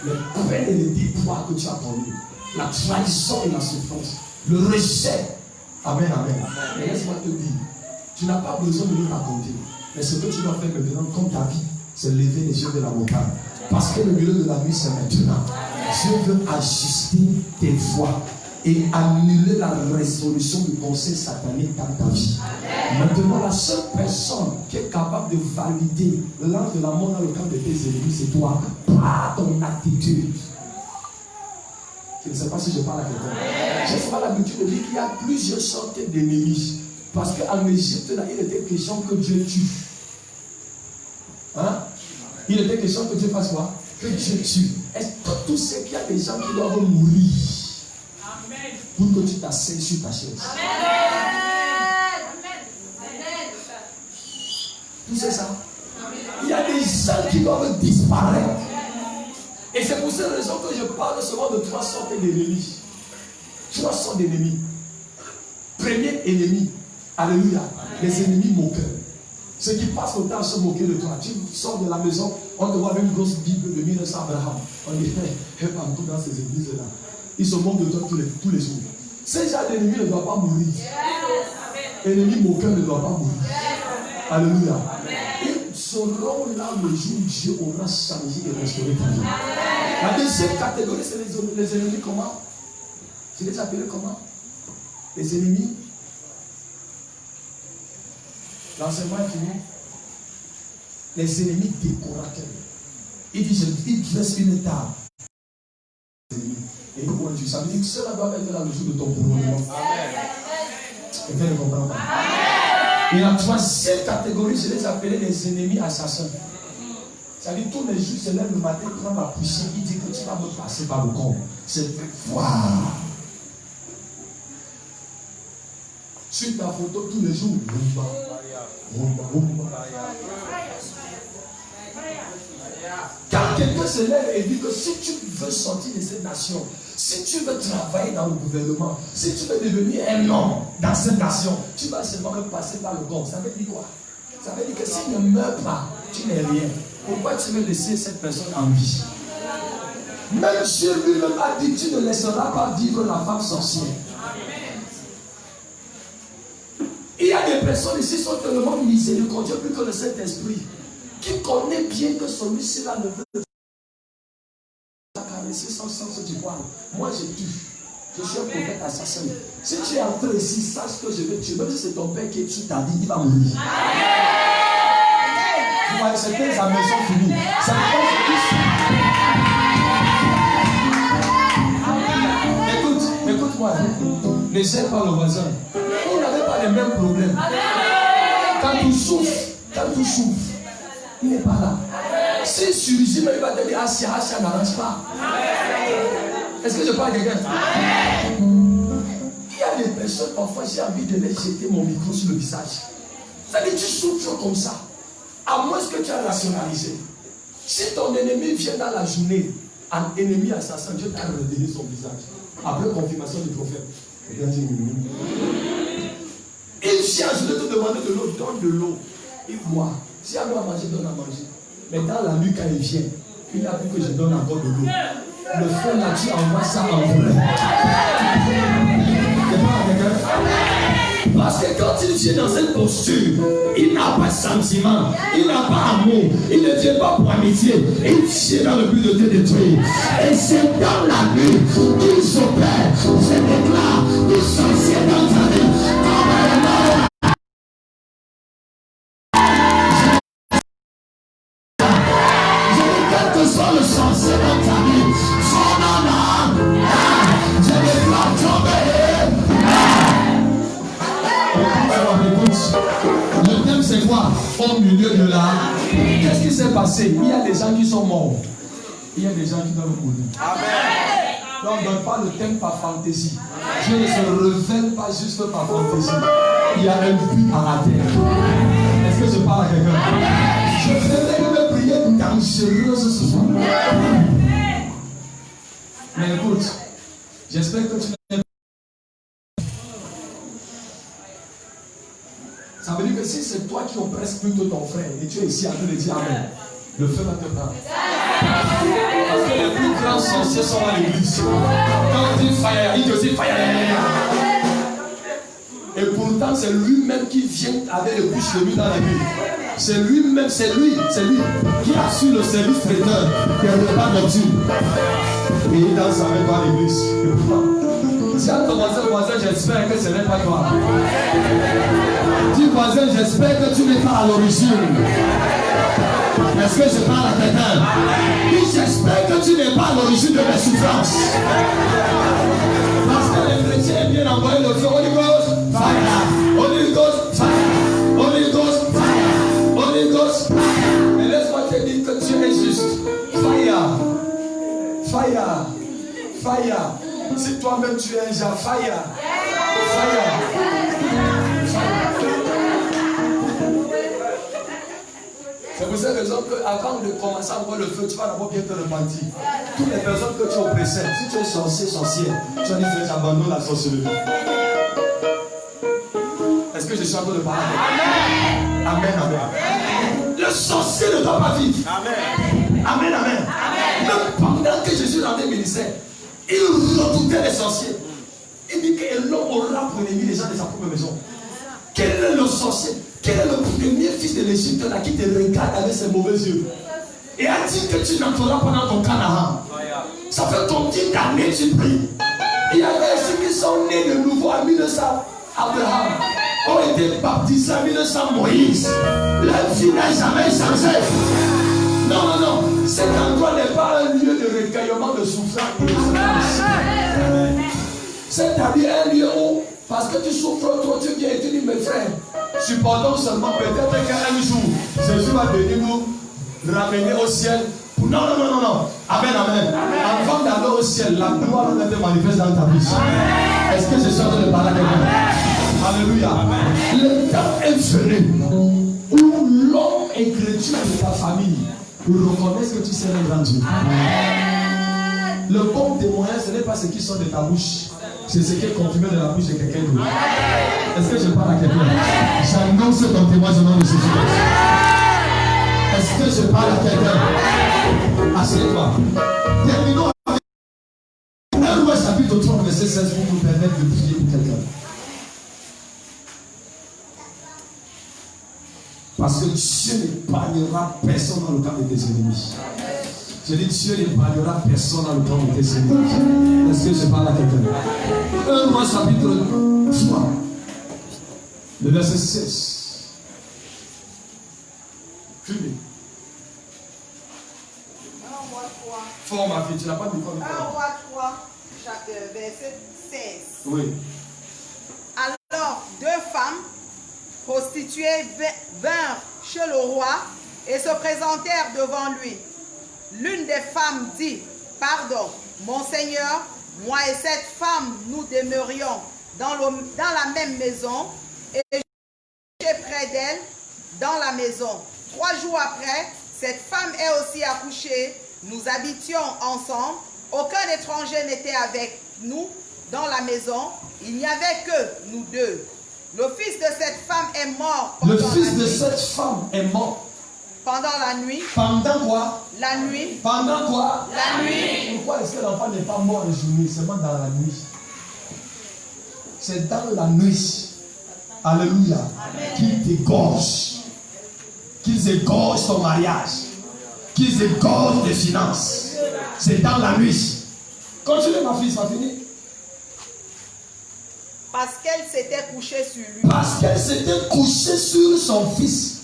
Les peines et les déploiements que tu as connus, la trahison et la souffrance, le rejet. Amen, amen. Mais laisse-moi te dire, tu n'as pas besoin de le raconter. Mais ce que tu dois faire maintenant, comme ta vie, c'est lever les yeux de la montagne. Parce que le milieu de la nuit, c'est maintenant. Dieu veut ajuster tes voies et annuler la résolution du conseil satanique dans ta vie. Maintenant, la seule personne qui est capable de valider l'ange de la mort dans le camp de tes ennemis, c'est toi, par ton attitude. Je ne sais pas si je parle à quelqu'un. Je n'ai pas l'habitude de dire qu'il y a plusieurs sortes d'ennemis. Parce qu'en Égypte, là, il était question que Dieu tue. Hein? Il était question que Dieu fasse quoi? Que Dieu tue. Est-ce que tu sais qu'il y a des gens qui doivent mourir? Amen. Pour que tu t'asseyes sur ta chaise. Amen. Tu sais ça? Il y a des gens qui doivent disparaître. Et c'est pour cette raison que je parle souvent de trois sortes d'ennemis. Trois sortes d'ennemis. Premier ennemi, alléluia, les ennemis moqueurs. Ceux qui passent le temps à se moquer de toi. Tu sors de la maison, on te voit avec une grosse Bible de 1900 Abraham. On dit, partout dans ces églises-là. Ils se moquent de toi tous les jours. Ces gens d'ennemis ne doivent pas mourir. Ennemis moqueurs ne doivent pas mourir. Alléluia. Ils seront là le jour où Dieu aura changé et restauré ta vie. La deuxième catégorie, c'est les ennemis comment? Je les appelle comment? Les ennemis. L'enseignement est fini. Les ennemis décorateurs. Il dit, il dresse une table. Et il ça veut dire que cela doit être là le jour de ton couronnement. Quelqu'un ne comprend pas. Et la troisième catégorie, je les appelle les ennemis assassins. Ça veut dire tous les jours, se lève le matin, prend la poussière, il dit que tu vas me passer par le corps. C'est waouh! Sur ta photo tous les jours, quand quelqu'un se lève et dit que si tu veux sortir de cette nation, si tu veux travailler dans le gouvernement, si tu veux devenir un homme dans cette nation, tu vas seulement passer par le corps. Ça veut dire quoi? Ça veut dire que s'il ne meurt pas, tu n'es rien. Pourquoi tu veux laisser cette personne en vie? Même Dieu lui-même a dit, tu ne laisseras pas vivre la femme sorcière. Il y a des personnes ici qui sont tellement miséricordieuses plus que le Saint-Esprit, qui connaît bien que celui-ci là ne veut pas caresser sans sens du poil. Moi je tue. Je suis un prophète assassin. Si tu es entré ici, sache que je vais tuer. Même si c'est ton père qui tue ta vie, il va mourir. Ouais, c'était sa maison finie. Ça écoute-moi. Ne gêne pas le voisin. On n'avait pas les mêmes problèmes. Quand tu souffres, il n'est pas là. Si celui-ci il va te dire Asia n'arrange pas. Est-ce que je parle à quelqu'un? Il y a des personnes, parfois j'ai envie de les jeter mon micro sur le visage. Ça veut dire tu souffres comme ça. À moins que tu as rationalisé. Si ton ennemi vient dans la journée, un ennemi assassin, Dieu t'a redonné son visage. Après confirmation du prophète. Il vient, je vais te demander de l'eau, donne de l'eau. Il boit. Si elle doit manger, donne à manger. Mais dans la nuit, quand il vient, il a vu que je donne encore de l'eau. Le feu là, tu envoies ça en vrai. Parce que quand il vient dans cette posture, il n'a pas de sentiment, il n'a pas amour, il ne vient pas pour amitié, il vient dans le but de te détruire. Et c'est dans la nuit qu'il s'opère, je déclare, des sorciers dans ta vie. Quel que soit le sorcier dans ta vie, son âme, je déclare tomber. Le thème c'est quoi? Au milieu de là, qu'est-ce qui s'est passé? Il y a des gens qui sont morts. Il y a des gens qui doivent mourir. Amen. Donc on ne donne pas le thème par fantaisie. Dieu ne se révèle pas juste par fantaisie. Il y a un but à la terre. Est-ce que je parle à quelqu'un? Je ferai une prière dangereuse ce soir. Mais écoute, j'espère que tu n'es pas. Ça veut dire que si c'est toi qui oppresses plutôt ton frère et tu es ici à train de dire Amen, le feu va te prendre. Parce que les plus grands sorciers sont à l'église. Quand on dit fire, il te dit fire. Et pourtant, c'est lui-même qui vient avec le bouche de lui dans la nuit. C'est lui-même, c'est lui qui assure le service traiteur des repas nocturnes. Et il danse avec toi à l'église. Et pourtant, si à ton voisin, j'espère que ce n'est pas toi. Dis voisin, j'espère que tu n'es pas à l'origine. Est-ce que je parle à quelqu'un? Dis j'espère que tu n'es pas à l'origine de mes souffrances. Parce que les chrétiens viennent envoyer le feu. Holy Ghost, fire. Holy Ghost, fire. Holy Ghost, fire. Holy Ghost, fire. Mais laisse-moi te dire que tu es juste. Fire. Fire. Fire. Si toi-même tu es un genre, fire. Fire. C'est pour cette raison qu'avant de commencer à voir le feu, tu vas d'abord bien te repentir. Toutes les personnes que tu oppressais, si tu es sorcière, tu vas dire j'abandonne la sorcellerie. Est-ce que je suis en train de parler? Amen. Amen, amen. Le sorcier ne doit pas vivre. Amen. Amen, amen. Même pendant que Jésus rendait ministère, il redoutait les sorciers. Il dit que l'homme aura pour ennemi les gens de sa propre maison. Quel est le sorcier? Quel est le premier fils de l'Égypte là qui te regarde avec ses mauvais yeux et a dit que tu n'entreras pas dans ton Canaan? Ça fait combien d'années tu pries? Il y avait ceux qui sont nés de nouveau en 1900 Abraham, ont été baptisés en 1900 Moïse. Leur vie n'a jamais changé. Non, non, non. Cet endroit n'est pas un lieu de recueillement de souffrance. C'est-à-dire un lieu où, parce que tu souffres trop, tu viens et tu dis, mes frères, supportons seulement peut-être qu'un jour, Jésus va venir nous ramener au ciel. Non, non, non, non, non. Amen, amen. Avant d'aller au ciel, la gloire va être manifeste dans ta vie. Est-ce que je suis en train de parler à quelqu'un? Alléluia. Le temps est venu où l'homme incrédule de ta famille reconnaisse que tu sais un grand Dieu. Le bon témoignage, ce n'est pas ce qui sort de ta bouche, c'est ce qui est confirmé de la bouche de quelqu'un d'autre. Est-ce que je parle à quelqu'un? J'annonce ton témoignage au nom de Jésus-Christ. Est-ce que je parle à quelqu'un? Assieds-toi. Terminons avec 1 Roi chapitre 3, verset 16 pour nous permettre de prier pour quelqu'un. Parce que Dieu n'épargnera personne dans le camp de tes ennemis. Je dis Dieu n'épargnera personne dans le camp de tes ennemis. Est-ce que je parle à quelqu'un? 1 Roi chapitre 3, le verset 16. Priez. Fort, ma fille, tu n'as pas de quoi. 1 Roi 3, verset 16. Oui. Alors, 2 femmes prostituées vinrent chez le roi et se présentèrent devant lui. L'une des femmes dit, pardon, mon Seigneur, moi et cette femme, nous demeurions dans la même maison et j'étais près d'elle dans la maison. 3 jours après, cette femme est aussi accouchée. Nous habitions ensemble. Aucun étranger n'était avec nous dans la maison. Il n'y avait que nous deux. Le fils de cette femme est mort. Le fils de cette femme est mort. Pendant la nuit. Pendant quoi? La nuit. Pendant quoi? La nuit. Pourquoi est-ce que l'enfant n'est pas mort le journée, seulement dans la nuit? C'est dans la nuit. Alléluia. Qu'ils t'égorgent. Qu'ils égorgent ton mariage. Qu'ils égorgent tes finances. C'est dans la nuit. Continue ma fille, ça va finir. Parce qu'elle s'était couchée sur lui. Parce qu'elle s'était couchée sur son fils.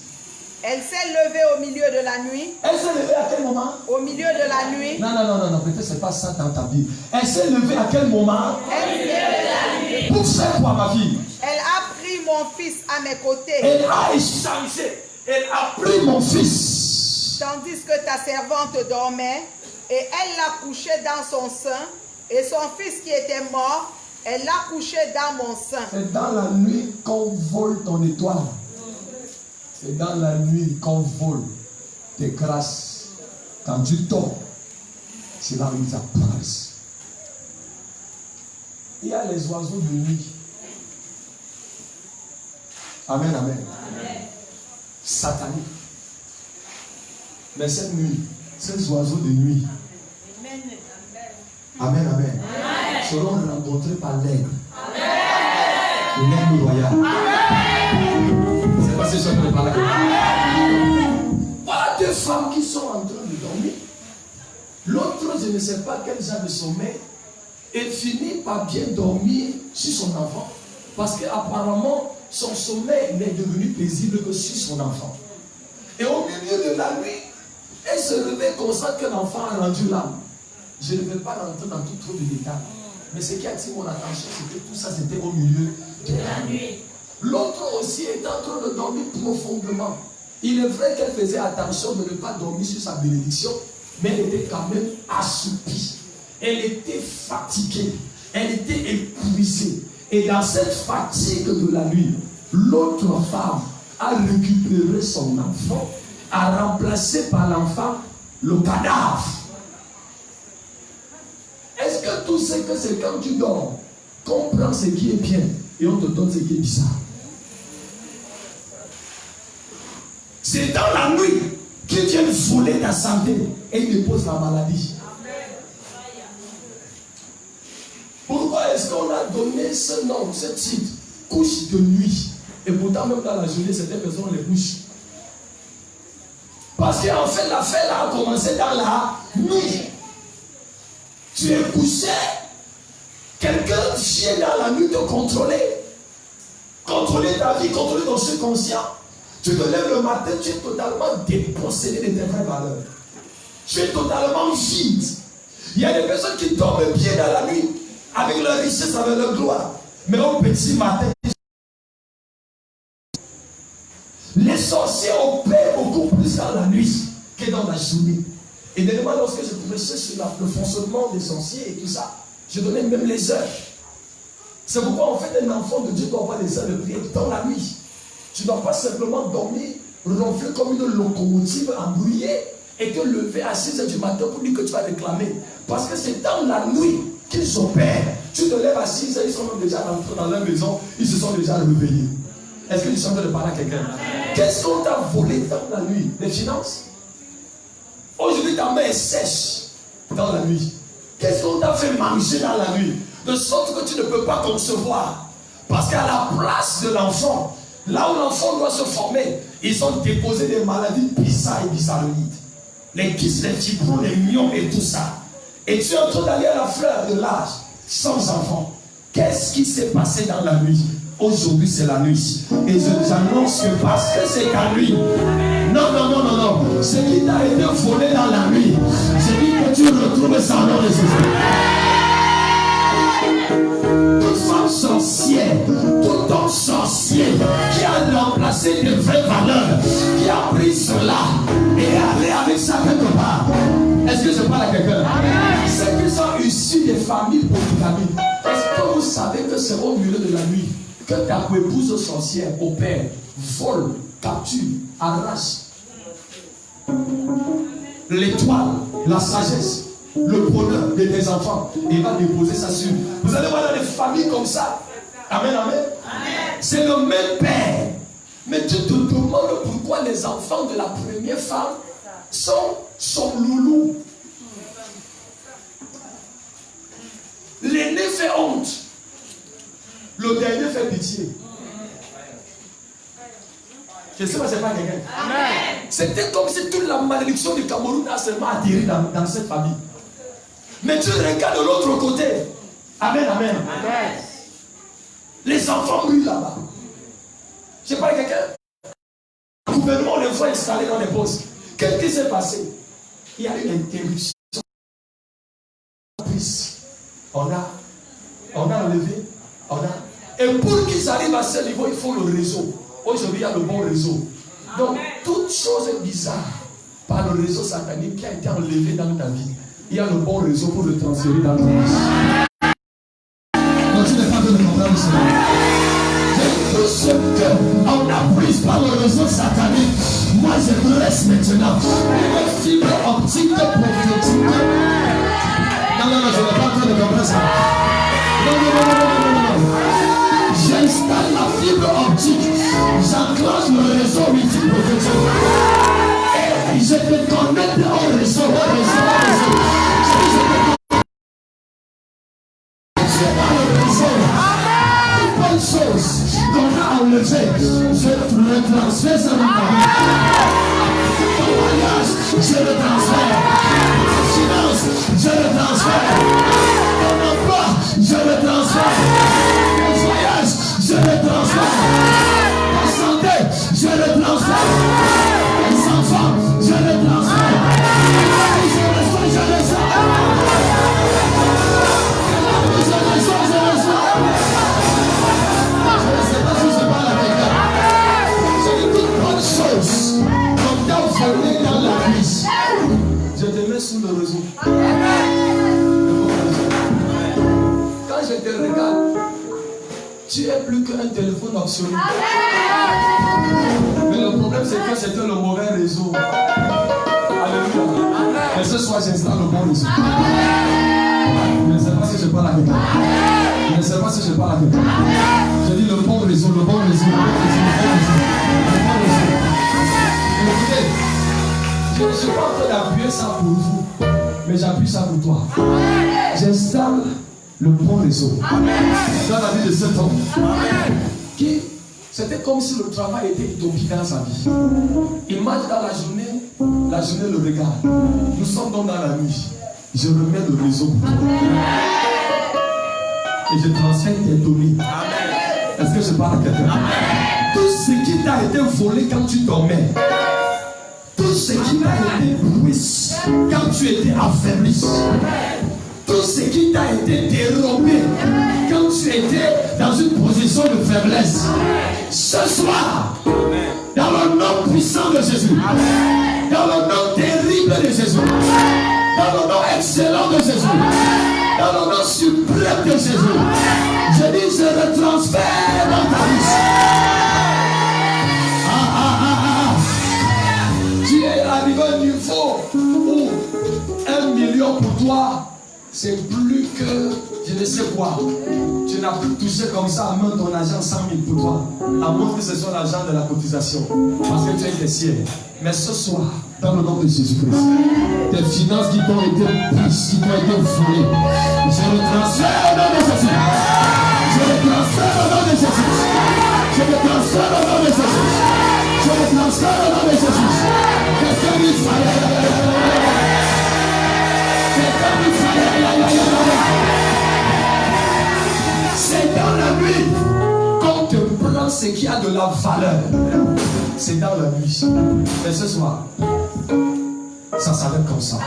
Elle s'est levée au milieu de la nuit. Elle s'est levée à quel moment? Au milieu de la nuit. Non, peut-être c'est pas ça dans ta vie. Elle s'est levée à quel moment? Au milieu de la nuit. Pour faire quoi, ma fille? Elle a pris mon fils à mes côtés. Elle a échangé. Elle a pris mon fils. Tandis que ta servante dormait, et elle l'a couché dans son sein, et son fils qui était mort, elle l'a couché dans mon sein. C'est dans la nuit qu'on vole ton étoile. C'est dans la nuit qu'on vole tes grâces. Quand tu tombes, c'est là où ils apparaissent. Il y a les oiseaux de nuit. Amen, amen. Satanique. Mais cette nuit, ces oiseaux de nuit, amen, amen, seront rencontrés par l'aigle. L'aigle royal. C'est pas si je ne parle pas. Voilà 2 femmes qui sont en train de dormir. L'autre, je ne sais pas quel genre de sommeil, et finit par bien dormir sur son enfant. Parce qu'apparemment, son sommeil n'est devenu paisible que sur son enfant. Et au milieu de la nuit, elle se réveille, constate que l'enfant a rendu l'âme. Je ne vais pas rentrer dans tout trop de détails. Mais ce qui a attiré mon attention, c'est que tout ça, c'était au milieu de la nuit. L'autre aussi est en train de dormir profondément. Il est vrai qu'elle faisait attention de ne pas dormir sur sa bénédiction, mais elle était quand même assoupie. Elle était fatiguée. Elle était épuisée. Et dans cette fatigue de la nuit, l'autre femme a récupéré son enfant, a remplacé par l'enfant le cadavre. Est-ce que tu sais que c'est quand tu dors qu'on prend ce qui est bien et on te donne ce qui est bizarre? C'est dans la nuit qu'ils viennent voler ta santé et ils déposent la maladie. Pourquoi est-ce qu'on a donné ce nom, ce titre, couche de nuit? Et pourtant, même dans la journée, certaines personnes les couchent. Parce qu'en fait, l'affaire a commencé dans la nuit. Tu es couché, quelqu'un vient dans la nuit te contrôler. Contrôler ta vie, contrôler ton subconscient. Tu te lèves le matin, tu es totalement dépossédé de tes vraies valeurs. Tu es totalement vide. Il y a des personnes qui dorment bien dans la nuit, avec leur richesse, avec leur gloire. Mais au petit matin, les sorciers opèrent beaucoup plus dans la nuit que dans la journée. Et dernièrement, lorsque je prêchais sur le fonctionnement des sorciers et tout ça, je donnais même les heures. C'est pourquoi en fait un enfant de Dieu doit avoir les heures de prière dans la nuit. Tu ne dois pas simplement dormir, ronfler comme une locomotive embrouillée et te lever à 6 h du matin pour dire que tu vas réclamer. Parce que c'est dans la nuit qu'ils opèrent. Tu te lèves à 6 h, ils sont même déjà rentrés dans leur maison, ils se sont déjà réveillés. Est-ce que tu sens de parler à quelqu'un? Qu'est-ce qu'on t'a volé dans la nuit? Les finances? Aujourd'hui, ta main est sèche dans la nuit. Qu'est-ce qu'on t'a fait manger dans la nuit? De sorte que tu ne peux pas concevoir. Parce qu'à la place de l'enfant, là où l'enfant doit se former, ils ont déposé des maladies bizarres et bizarroïdes. Les kystes, les fibromes, les myopes et tout ça. Et tu es en train d'aller à la fleur de l'âge, sans enfant. Qu'est-ce qui s'est passé dans la nuit? Aujourd'hui, c'est la nuit. Et je vous annonce que parce que c'est la nuit. Non. Ce qui t'a été volé dans la nuit, c'est que tu retrouves Jésus. Toute femme sorcière, tout homme sorcier qui a remplacé de vraies valeurs, qui a pris cela et est allé avec ça quelque part. Est-ce que je parle à quelqu'un? Ceux qui sont issus des familles polygamiques, est-ce que vous savez que c'est au milieu de la nuit que ta épouse sorcière opère, vole, capture, arrache l'étoile, la sagesse, le bonheur de tes enfants et va déposer ça sur. Vous allez voir dans des familles comme ça. Amen, amen. C'est le même père. Mais tu te demandes pourquoi les enfants de la première femme sont son loulou. L'aîné fait honte. Le dernier fait pitié. Je sais pas, c'est pas quelqu'un. C'était comme si toute la malédiction du Cameroun a seulement atterri dans cette famille. Mais tu regardes de l'autre côté. Amen, amen. Les enfants brûlent là-bas. Je sais pas quelqu'un. Le gouvernement les voit installés dans les postes. Qu'est-ce qui s'est passé? Il y a une interruption. On a enlevé. Et pour qu'ils arrivent à ce niveau, il faut le réseau. Aujourd'hui, il y a le bon réseau. Donc, toute chose bizarre par le réseau satanique qui a été enlevé dans ta vie, il y a le bon réseau pour le transférer dans ton vie. Donc, tu n'es pas en train de comprendre cela. Tout ce qu'on a pris par le réseau satanique, moi je me laisse maintenant une fibre optique prophétique. Non, je n'ai pas en train de comprendre ça. Non. J'installe la fibre optique, j'enclenche le réseau multiprophétique et je te connecte au réseau. Toute bonne chose qu'on a enlevée, je le transfère sur ma vie. Ton voyage, je le transfère. Ta finance, je le transfère. Ton emploi, je le transfère. Ton voyage, je le transfère. Ta santé, je le transfère. Tes enfants, je le transfère. Je le sens. Comme t'as volé dans la cuisse, je te mets sous le réseau. Quand je te regarde, tu es plus qu'un téléphone optionnel. Mais le problème c'est que c'était le mauvais réseau. Alléluia. Mais ce soir j'installe le bon réseau. Je ne sais pas si je parle à quelqu'un. Je ne sais pas si je parle à quelqu'un. Je dis le bon réseau, le bon réseau, le bon réseau, le bon réseau. Écoutez, je ne suis pas en train d'appuyer ça pour vous, mais j'appuie ça pour toi. J'installe le bon réseau dans la vie de cet homme. Qui, c'était comme si le travail était utopique dans sa vie. Il marche dans la journée le regarde. Nous sommes donc dans la nuit. Je remets le réseau pour toi. Et je transfère tes données. Est-ce que je parle à quelqu'un? Tout ce qui t'a été volé quand tu dormais, tout ce qui t'a été pris quand tu étais affaibli, tout ce qui t'a été dérobé quand tu étais dans une position de faiblesse, ce soir, dans le nom puissant de Jésus, dans le nom terrible de Jésus, dans le nom excellent de Jésus, dans le nom suprême de Jésus, je dis je le transfère dans ta vie. Tu es arrivé à un niveau où 1 million pour toi, c'est plus que je ne sais quoi. Tu n'as plus touché comme ça à main ton argent 100 000 pour toi. À moins que ce soit l'argent de la cotisation. Parce que tu es des ciels. Mais ce soir, dans le nom de Jésus-Christ, tes finances qui t'ont été prises, qui t'ont été volées, je le transfère au nom de Jésus. Je le transfère au nom de Jésus. Je le transfère au nom de Jésus. Je le transfère au nom de Jésus. Quelqu'un dit c'est dans la nuit qu'on te prend ce qui a de la valeur. C'est dans la nuit. Mais ce soir, ça s'arrête comme ça.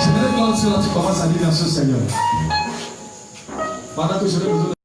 J'aimerais que là tu commences à dire merci au Seigneur. Pendant que j'aurais besoin de